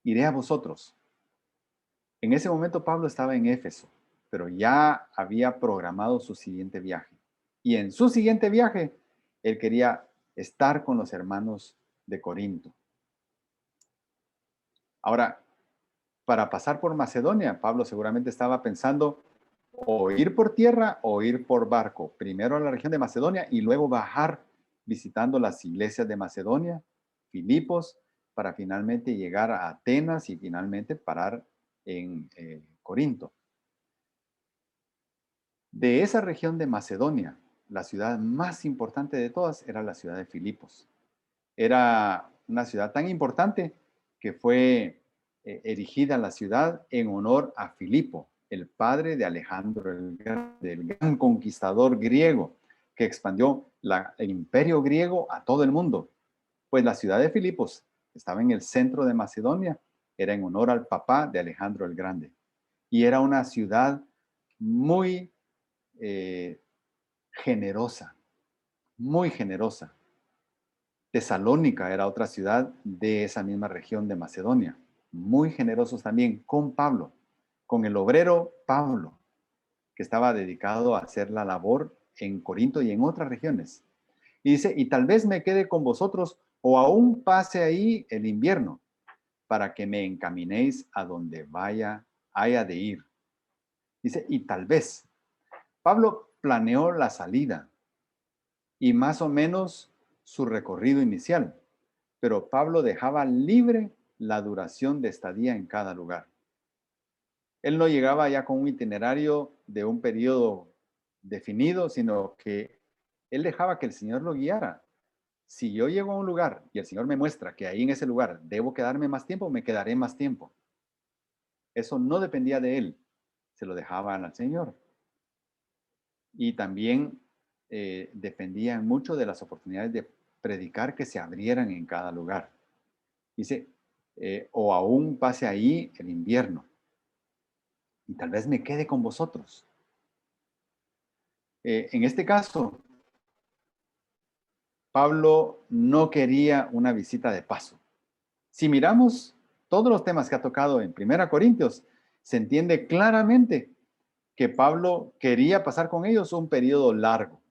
Iré a vosotros. En ese momento Pablo estaba en Éfeso, pero ya había programado su siguiente viaje. Y en su siguiente viaje, él quería estar con los hermanos de Corinto. Ahora, para pasar por Macedonia, Pablo seguramente estaba pensando o ir por tierra o ir por barco. Primero a la región de Macedonia y luego bajar visitando las iglesias de Macedonia, Filipos, para finalmente llegar a Atenas y finalmente parar en Corinto. De esa región de Macedonia, la ciudad más importante de todas era la ciudad de Filipos. Era una ciudad tan importante que fue erigida la ciudad en honor a Filipo, el padre de Alejandro el gran conquistador griego que expandió el imperio griego a todo el mundo. Pues la ciudad de Filipos estaba en el centro de Macedonia, era en honor al papá de Alejandro el Grande. Y era una ciudad muy generosa, muy generosa. Tesalónica era otra ciudad de esa misma región de Macedonia, muy generosos también con Pablo, con el obrero Pablo, que estaba dedicado a hacer la labor en Corinto y en otras regiones. Y dice, y tal vez me quede con vosotros o aún pase ahí el invierno, para que me encaminéis a donde haya de ir. Dice, y tal vez. Pablo planeó la salida y más o menos su recorrido inicial, pero Pablo dejaba libre la duración de estadía en cada lugar. Él no llegaba ya con un itinerario de un periodo definido, sino que él dejaba que el Señor lo guiara. Si yo llego a un lugar y el Señor me muestra que ahí en ese lugar debo quedarme más tiempo, me quedaré más tiempo. Eso no dependía de él, se lo dejaba al Señor. Y también dependían mucho de las oportunidades de predicar que se abrieran en cada lugar. Dice, o aún pase ahí el invierno y tal vez me quede con vosotros. En este caso, Pablo no quería una visita de paso. Si miramos todos los temas que ha tocado en 1 Corintios, se entiende claramente que Pablo quería pasar con ellos un periodo largo,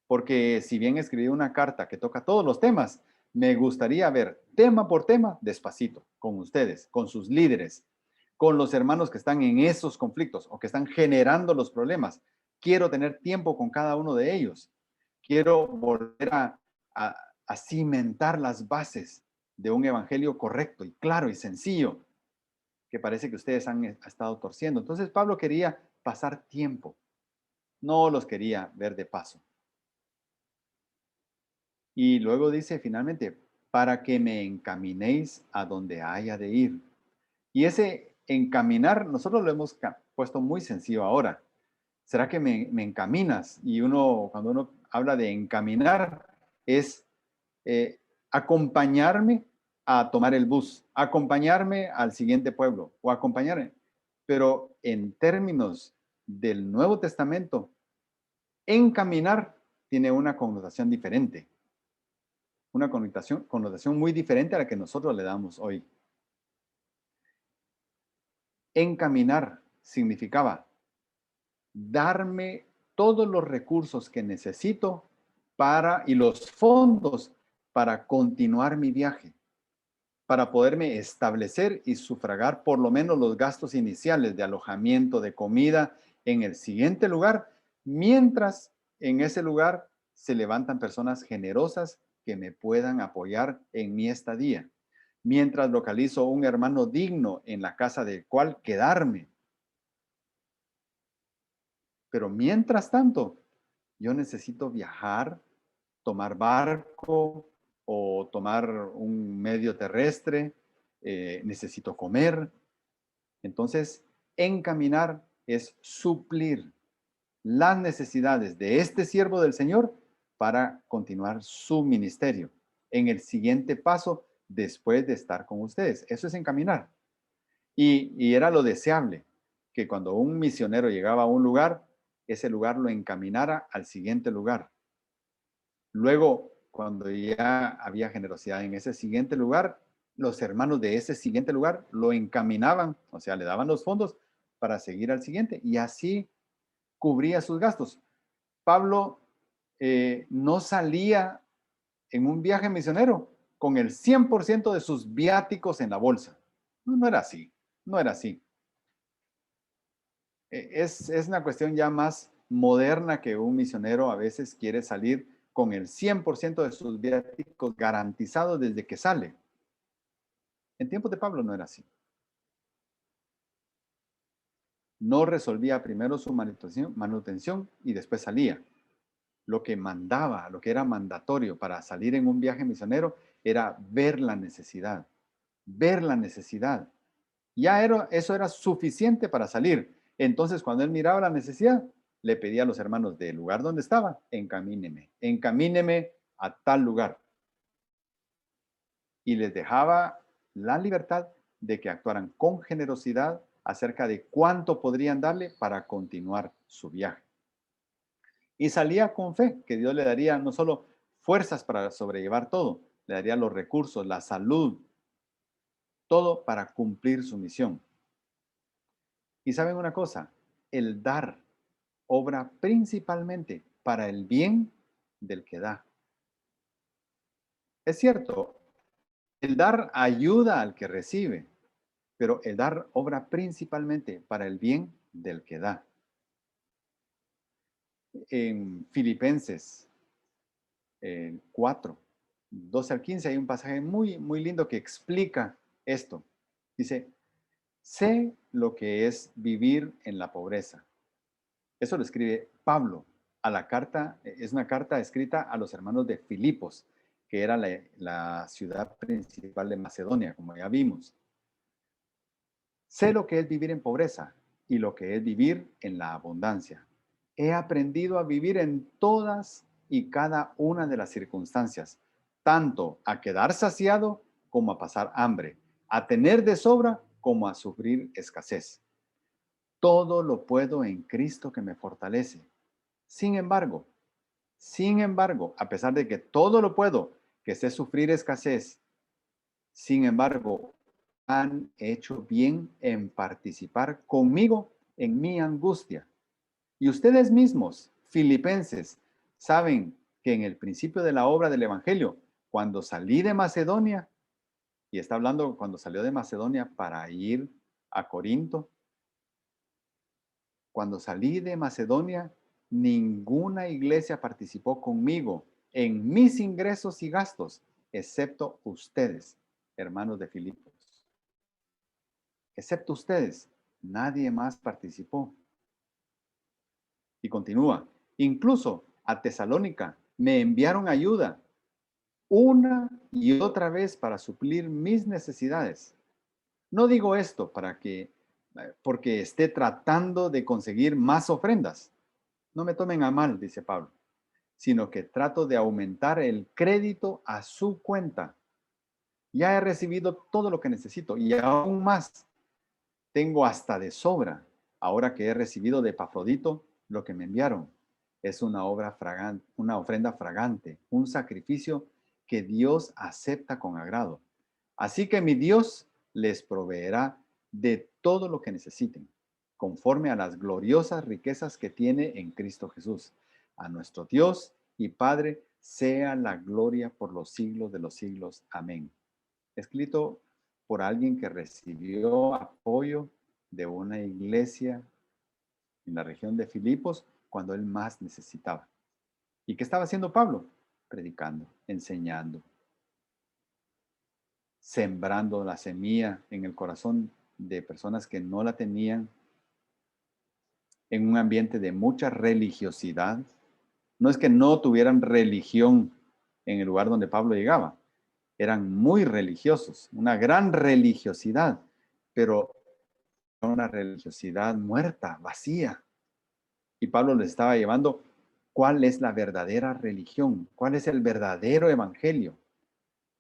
porque si bien escribí una carta que toca todos los temas, me gustaría ver tema por tema despacito, con ustedes, con sus líderes, con los hermanos que están en esos conflictos o que están generando los problemas. Quiero tener tiempo con cada uno de ellos. Quiero volver a cimentar las bases de un evangelio correcto y claro y sencillo que parece que ustedes han estado torciendo. Entonces Pablo quería pasar tiempo, no los quería ver de paso. Y luego dice finalmente, para que me encaminéis a donde haya de ir. Y ese encaminar, nosotros lo hemos puesto muy sencillo ahora. ¿Será que me encaminas? Y cuando uno habla de encaminar, es acompañarme a tomar el bus, acompañarme al siguiente pueblo o acompañarme. Pero en términos del Nuevo Testamento, encaminar tiene una connotación diferente, una connotación muy diferente a la que nosotros le damos hoy. Encaminar significaba darme todos los recursos que necesito y los fondos para continuar mi viaje, para poderme establecer y sufragar por lo menos los gastos iniciales de alojamiento, de comida en el siguiente lugar, mientras en ese lugar se levantan personas generosas que me puedan apoyar en mi estadía, mientras localizo un hermano digno en la casa del cual quedarme. Pero mientras tanto, yo necesito viajar, tomar barco o tomar un medio terrestre, necesito comer. Entonces, encaminar es suplir las necesidades de este siervo del Señor para continuar su ministerio en el siguiente paso después de estar con ustedes. Eso es encaminar. Y era lo deseable, que cuando un misionero llegaba a un lugar, ese lugar lo encaminara al siguiente lugar. Luego, cuando ya había generosidad en ese siguiente lugar, los hermanos de ese siguiente lugar lo encaminaban, o sea, le daban los fondos para seguir al siguiente y así cubría sus gastos. Pablo no salía en un viaje misionero con el 100% de sus viáticos en la bolsa. No, no era así, no era así. Es una cuestión ya más moderna que un misionero a veces quiere salir con el 100% de sus viáticos garantizados desde que sale. En tiempos de Pablo no era así. No resolvía primero su manutención y después salía. Lo que mandaba, lo que era mandatorio para salir en un viaje misionero era ver la necesidad. Ver la necesidad. Eso era suficiente para salir. Entonces, cuando él miraba la necesidad, le pedía a los hermanos del lugar donde estaba, encamíneme a tal lugar. Y les dejaba la libertad de que actuaran con generosidad acerca de cuánto podrían darle para continuar su viaje. Y salía con fe, que Dios le daría no solo fuerzas para sobrellevar todo, le daría los recursos, la salud, todo para cumplir su misión. Y saben una cosa, el dar obra principalmente para el bien del que da. Es cierto, el dar ayuda al que recibe, pero el dar obra principalmente para el bien del que da. En Filipenses 4, 12 al 15 hay un pasaje muy, muy lindo que explica esto. Dice, sé lo que es vivir en la pobreza. Eso lo escribe Pablo a la carta, es una carta escrita a los hermanos de Filipos, que era la ciudad principal de Macedonia, como ya vimos. Sé lo que es vivir en pobreza y lo que es vivir en la abundancia. He aprendido a vivir en todas y cada una de las circunstancias, tanto a quedar saciado como a pasar hambre, a tener de sobra como a sufrir escasez. Todo lo puedo en Cristo que me fortalece. Sin embargo, a pesar de que todo lo puedo, que sé sufrir escasez, sin embargo, han hecho bien en participar conmigo en mi angustia. Y ustedes mismos, filipenses, saben que en el principio de la obra del Evangelio, cuando salí de Macedonia, y está hablando cuando salió de Macedonia para ir a Corinto, cuando salí de Macedonia, ninguna iglesia participó conmigo en mis ingresos y gastos, excepto ustedes, hermanos de Filipos. Excepto ustedes, nadie más participó. Y continúa, incluso a Tesalónica me enviaron ayuda una y otra vez para suplir mis necesidades. No digo esto porque esté tratando de conseguir más ofrendas. No me tomen a mal, dice Pablo, sino que trato de aumentar el crédito a su cuenta. Ya he recibido todo lo que necesito y aún más. Tengo hasta de sobra, ahora que he recibido de Epafrodito lo que me enviaron. Es una ofrenda fragante, un sacrificio que Dios acepta con agrado. Así que mi Dios les proveerá de todo lo que necesiten, conforme a las gloriosas riquezas que tiene en Cristo Jesús. A nuestro Dios y Padre sea la gloria por los siglos de los siglos. Amén. Escrito por alguien que recibió apoyo de una iglesia en la región de Filipos cuando él más necesitaba. ¿Y qué estaba haciendo Pablo? Predicando, enseñando, sembrando la semilla en el corazón de personas que no la tenían, en un ambiente de mucha religiosidad. No es que no tuvieran religión en el lugar donde Pablo llegaba, eran muy religiosos, una gran religiosidad, pero una religiosidad muerta, vacía. Y Pablo les estaba llevando cuál es la verdadera religión, cuál es el verdadero evangelio.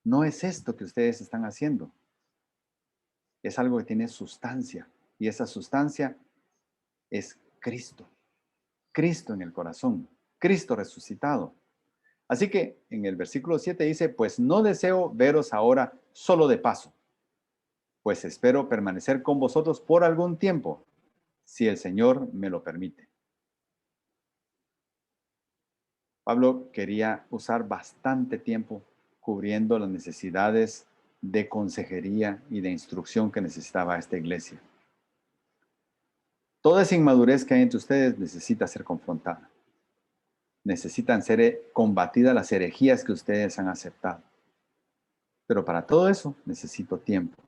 No es esto que ustedes están haciendo. Es algo que tiene sustancia. Y esa sustancia es Cristo. Cristo en el corazón. Cristo resucitado. Así que en el versículo 7 dice, pues no deseo veros ahora solo de paso, pues espero permanecer con vosotros por algún tiempo, si el Señor me lo permite. Pablo quería usar bastante tiempo cubriendo las necesidades de consejería y de instrucción que necesitaba esta iglesia. Toda esa inmadurez que hay entre ustedes necesita ser confrontada. Necesitan ser combatidas las herejías que ustedes han aceptado. Pero para todo eso necesito tiempo.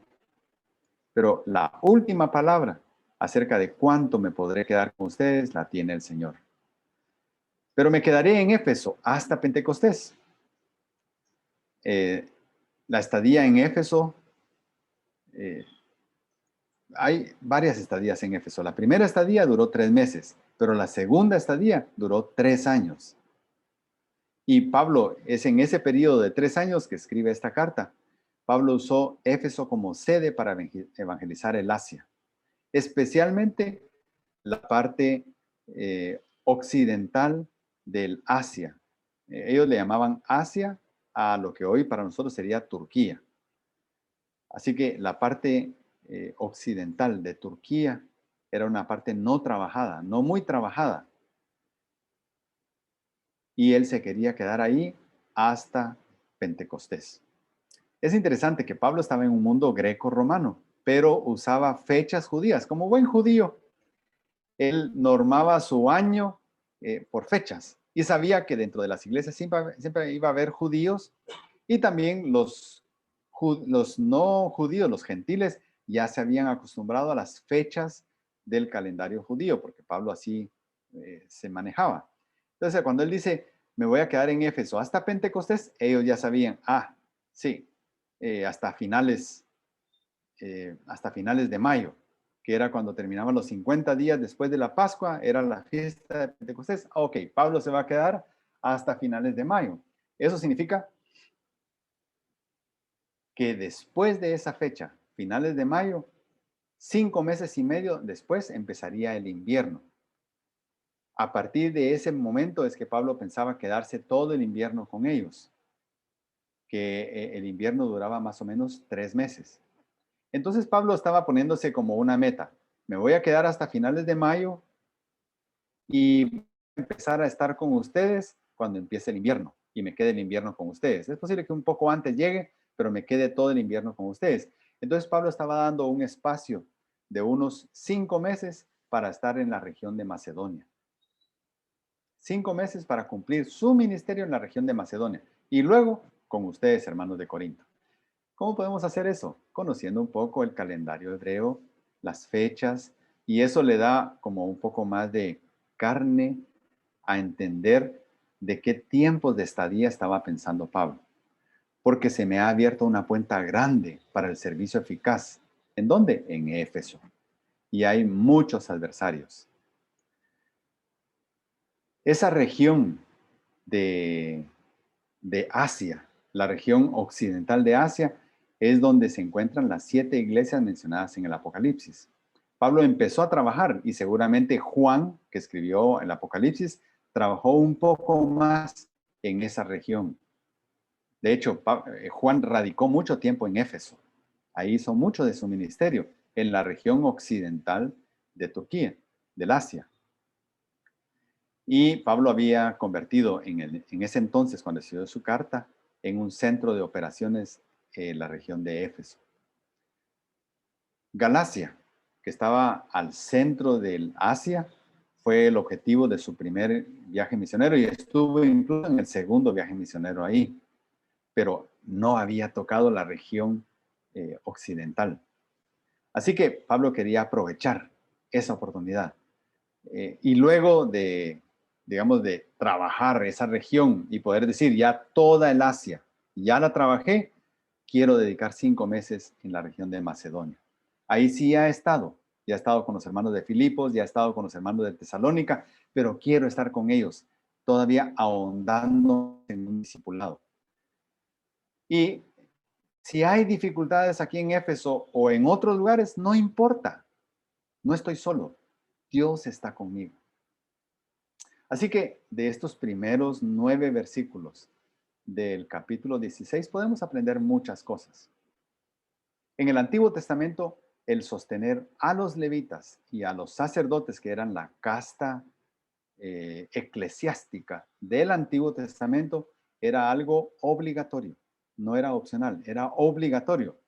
Pero la última palabra acerca de cuánto me podré quedar con ustedes la tiene el Señor. Pero me quedaré en Éfeso hasta Pentecostés. La estadía en Éfeso, hay varias estadías en Éfeso. La primera estadía duró 3 meses, pero la segunda estadía duró 3 años. Y Pablo es en ese periodo de 3 años que escribe esta carta. Pablo usó Éfeso como sede para evangelizar el Asia, especialmente la parte occidental del Asia. Ellos le llamaban Asia a lo que hoy para nosotros sería Turquía. Así que la parte occidental de Turquía era una parte no trabajada, no muy trabajada. Y él se quería quedar ahí hasta Pentecostés. Es interesante que Pablo estaba en un mundo greco-romano, pero usaba fechas judías. Como buen judío, él normaba su año por fechas y sabía que dentro de las iglesias siempre iba a haber judíos y también los no judíos, los gentiles, ya se habían acostumbrado a las fechas del calendario judío, porque Pablo así se manejaba. Entonces, cuando él dice, me voy a quedar en Éfeso hasta Pentecostés, ellos ya sabían, sí, hasta finales de mayo, que era cuando terminaban los 50 días después de la Pascua, era la fiesta de Pentecostés. Ok, Pablo se va a quedar hasta finales de mayo. Eso significa que después de esa fecha, finales de mayo, 5 meses y medio después empezaría el invierno. A partir de ese momento es que Pablo pensaba quedarse todo el invierno con ellos, que el invierno duraba más o menos 3 meses. Entonces Pablo estaba poniéndose como una meta. Me voy a quedar hasta finales de mayo y voy a empezar a estar con ustedes cuando empiece el invierno y me quede el invierno con ustedes. Es posible que un poco antes llegue, pero me quede todo el invierno con ustedes. Entonces Pablo estaba dando un espacio de unos 5 meses para estar en la región de Macedonia. 5 meses para cumplir su ministerio en la región de Macedonia. Y luego con ustedes, hermanos de Corinto. ¿Cómo podemos hacer eso? Conociendo un poco el calendario hebreo, las fechas, y eso le da como un poco más de carne a entender de qué tiempos de estadía estaba pensando Pablo. Porque se me ha abierto una puerta grande para el servicio eficaz. ¿En dónde? En Éfeso. Y hay muchos adversarios. Esa región de, de Asia, la región occidental de Asia, es donde se encuentran las 7 iglesias mencionadas en el Apocalipsis. Pablo empezó a trabajar y seguramente Juan, que escribió el Apocalipsis, trabajó un poco más en esa región. De hecho, Juan radicó mucho tiempo en Éfeso. Ahí hizo mucho de su ministerio, en la región occidental de Turquía, del Asia. Y Pablo había convertido en ese entonces, cuando escribió su carta, en un centro de operaciones en la región de Éfeso. Galacia, que estaba al centro del Asia, fue el objetivo de su primer viaje misionero y estuvo incluso en el segundo viaje misionero ahí, pero no había tocado la región occidental. Así que Pablo quería aprovechar esa oportunidad. Y luego de, digamos, de trabajar esa región y poder decir, ya toda el Asia, ya la trabajé, quiero dedicar 5 meses en la región de Macedonia. Ahí sí ya he estado con los hermanos de Filipos, ya he estado con los hermanos de Tesalónica, pero quiero estar con ellos, todavía ahondando en un discipulado. Y si hay dificultades aquí en Éfeso o en otros lugares, no importa, no estoy solo, Dios está conmigo. Así que de estos primeros 9 versículos del capítulo 16 podemos aprender muchas cosas. En el Antiguo Testamento, el sostener a los levitas y a los sacerdotes, que eran la casta eclesiástica del Antiguo Testamento, era algo obligatorio, no era opcional, era obligatorio.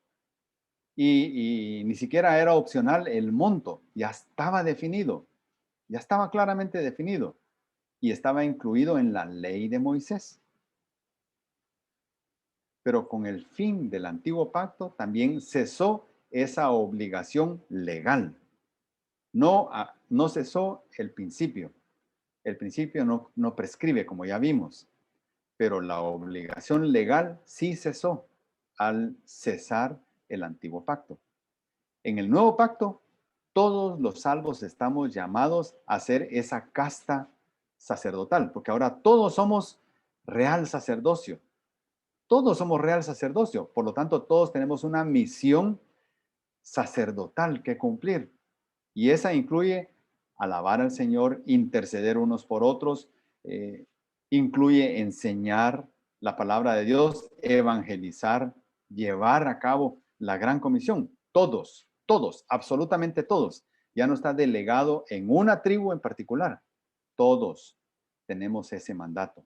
Y ni siquiera era opcional el monto, ya estaba definido, ya estaba claramente definido y estaba incluido en la ley de Moisés. Pero con el fin del antiguo pacto también cesó esa obligación legal. No cesó el principio. El principio no prescribe, como ya vimos, pero la obligación legal sí cesó al cesar el antiguo pacto. En el nuevo pacto, todos los salvos estamos llamados a ser esa casta sacerdotal, porque ahora todos somos real sacerdocio. Todos somos real sacerdocio, por lo tanto todos tenemos una misión sacerdotal que cumplir. Y esa incluye alabar al Señor, interceder unos por otros, incluye enseñar la palabra de Dios, evangelizar, llevar a cabo la gran comisión. Todos, absolutamente todos. Ya no está delegado en una tribu en particular. Todos tenemos ese mandato.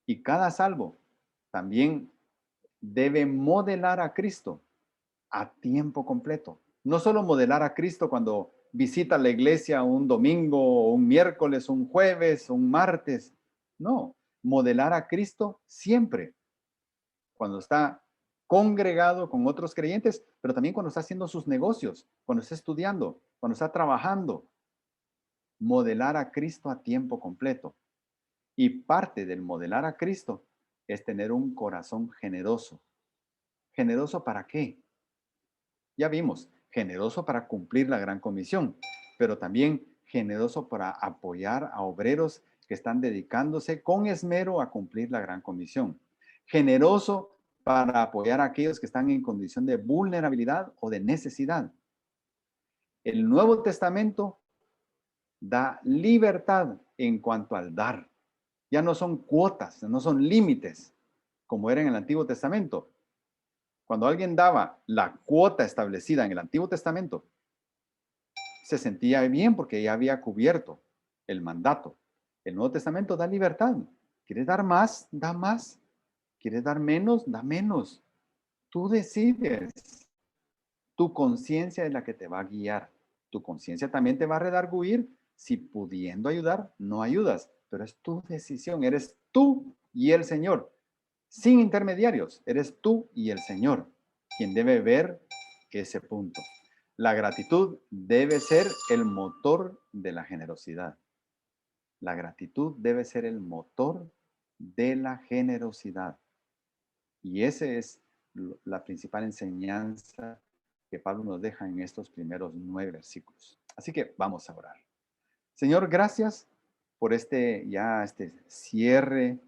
Y cada salvo también debe modelar a Cristo a tiempo completo. No solo modelar a Cristo cuando visita la iglesia un domingo, un miércoles, un jueves, un martes. No, modelar a Cristo siempre. Cuando está congregado con otros creyentes, pero también cuando está haciendo sus negocios, cuando está estudiando, cuando está trabajando. Modelar a Cristo a tiempo completo. Y parte del modelar a Cristo es tener un corazón generoso. ¿Generoso para qué? Ya vimos, generoso para cumplir la gran comisión, pero también generoso para apoyar a obreros que están dedicándose con esmero a cumplir la gran comisión. Generoso para apoyar a aquellos que están en condición de vulnerabilidad o de necesidad. El Nuevo Testamento da libertad en cuanto al dar. Ya no son cuotas, no son límites, como era en el Antiguo Testamento. Cuando alguien daba la cuota establecida en el Antiguo Testamento, se sentía bien porque ya había cubierto el mandato. El Nuevo Testamento da libertad. ¿Quieres dar más? Da más. ¿Quieres dar menos? Da menos. Tú decides. Tu conciencia es la que te va a guiar. Tu conciencia también te va a redarguir si pudiendo ayudar, no ayudas. Pero es tu decisión. Eres tú y el Señor. Sin intermediarios. Eres tú y el Señor quien debe ver ese punto. La gratitud debe ser el motor de la generosidad. La gratitud debe ser el motor de la generosidad. Y esa es la principal enseñanza que Pablo nos deja en estos primeros 9 versículos. Así que vamos a orar. Señor, gracias por este cierre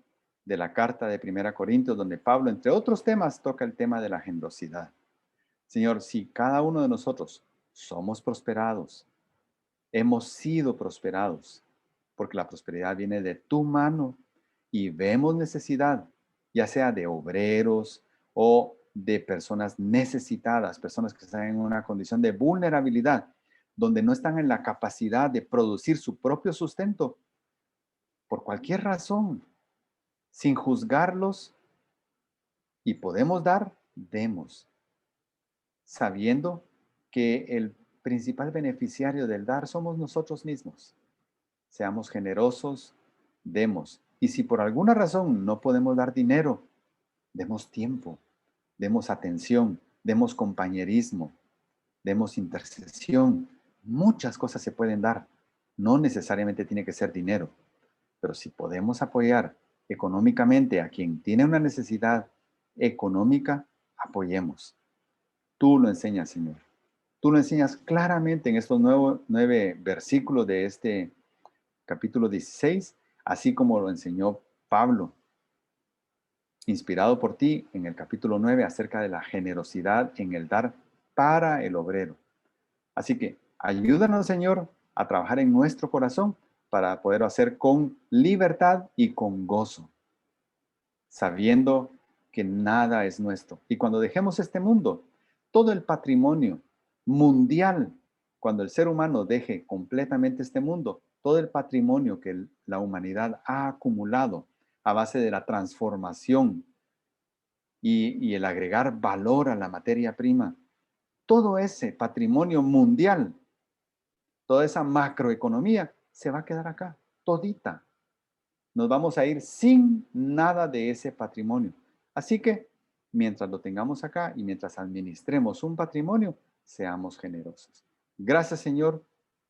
de la carta de Primera Corintios, donde Pablo, entre otros temas, toca el tema de la generosidad. Señor, si cada uno de nosotros somos prosperados, hemos sido prosperados, porque la prosperidad viene de tu mano y vemos necesidad, ya sea de obreros o de personas necesitadas, personas que están en una condición de vulnerabilidad, donde no están en la capacidad de producir su propio sustento, por cualquier razón, sin juzgarlos, y podemos dar, demos, sabiendo que el principal beneficiario del dar somos nosotros mismos. Seamos generosos, demos. Y si por alguna razón no podemos dar dinero, demos tiempo, demos atención, demos compañerismo, demos intercesión. Muchas cosas se pueden dar. No necesariamente tiene que ser dinero, pero si podemos apoyar económicamente a quien tiene una necesidad económica, apoyemos. Tú lo enseñas, Señor. Tú lo enseñas claramente en estos 9 versículos de este capítulo 16, así como lo enseñó Pablo, inspirado por ti en el capítulo 9 acerca de la generosidad en el dar para el obrero. Así que ayúdanos, Señor, a trabajar en nuestro corazón para poder hacer con libertad y con gozo, sabiendo que nada es nuestro. Y cuando dejemos este mundo, todo el patrimonio mundial, cuando el ser humano deje completamente este mundo, todo el patrimonio que la humanidad ha acumulado a base de la transformación y el agregar valor a la materia prima, todo ese patrimonio mundial, toda esa macroeconomía se va a quedar acá, todita. Nos vamos a ir sin nada de ese patrimonio. Así que mientras lo tengamos acá y mientras administremos un patrimonio, seamos generosos. Gracias, Señor,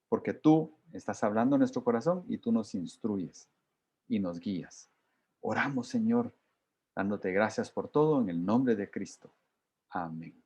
porque tú estás hablando en nuestro corazón y tú nos instruyes y nos guías. Oramos, Señor, dándote gracias por todo en el nombre de Cristo. Amén.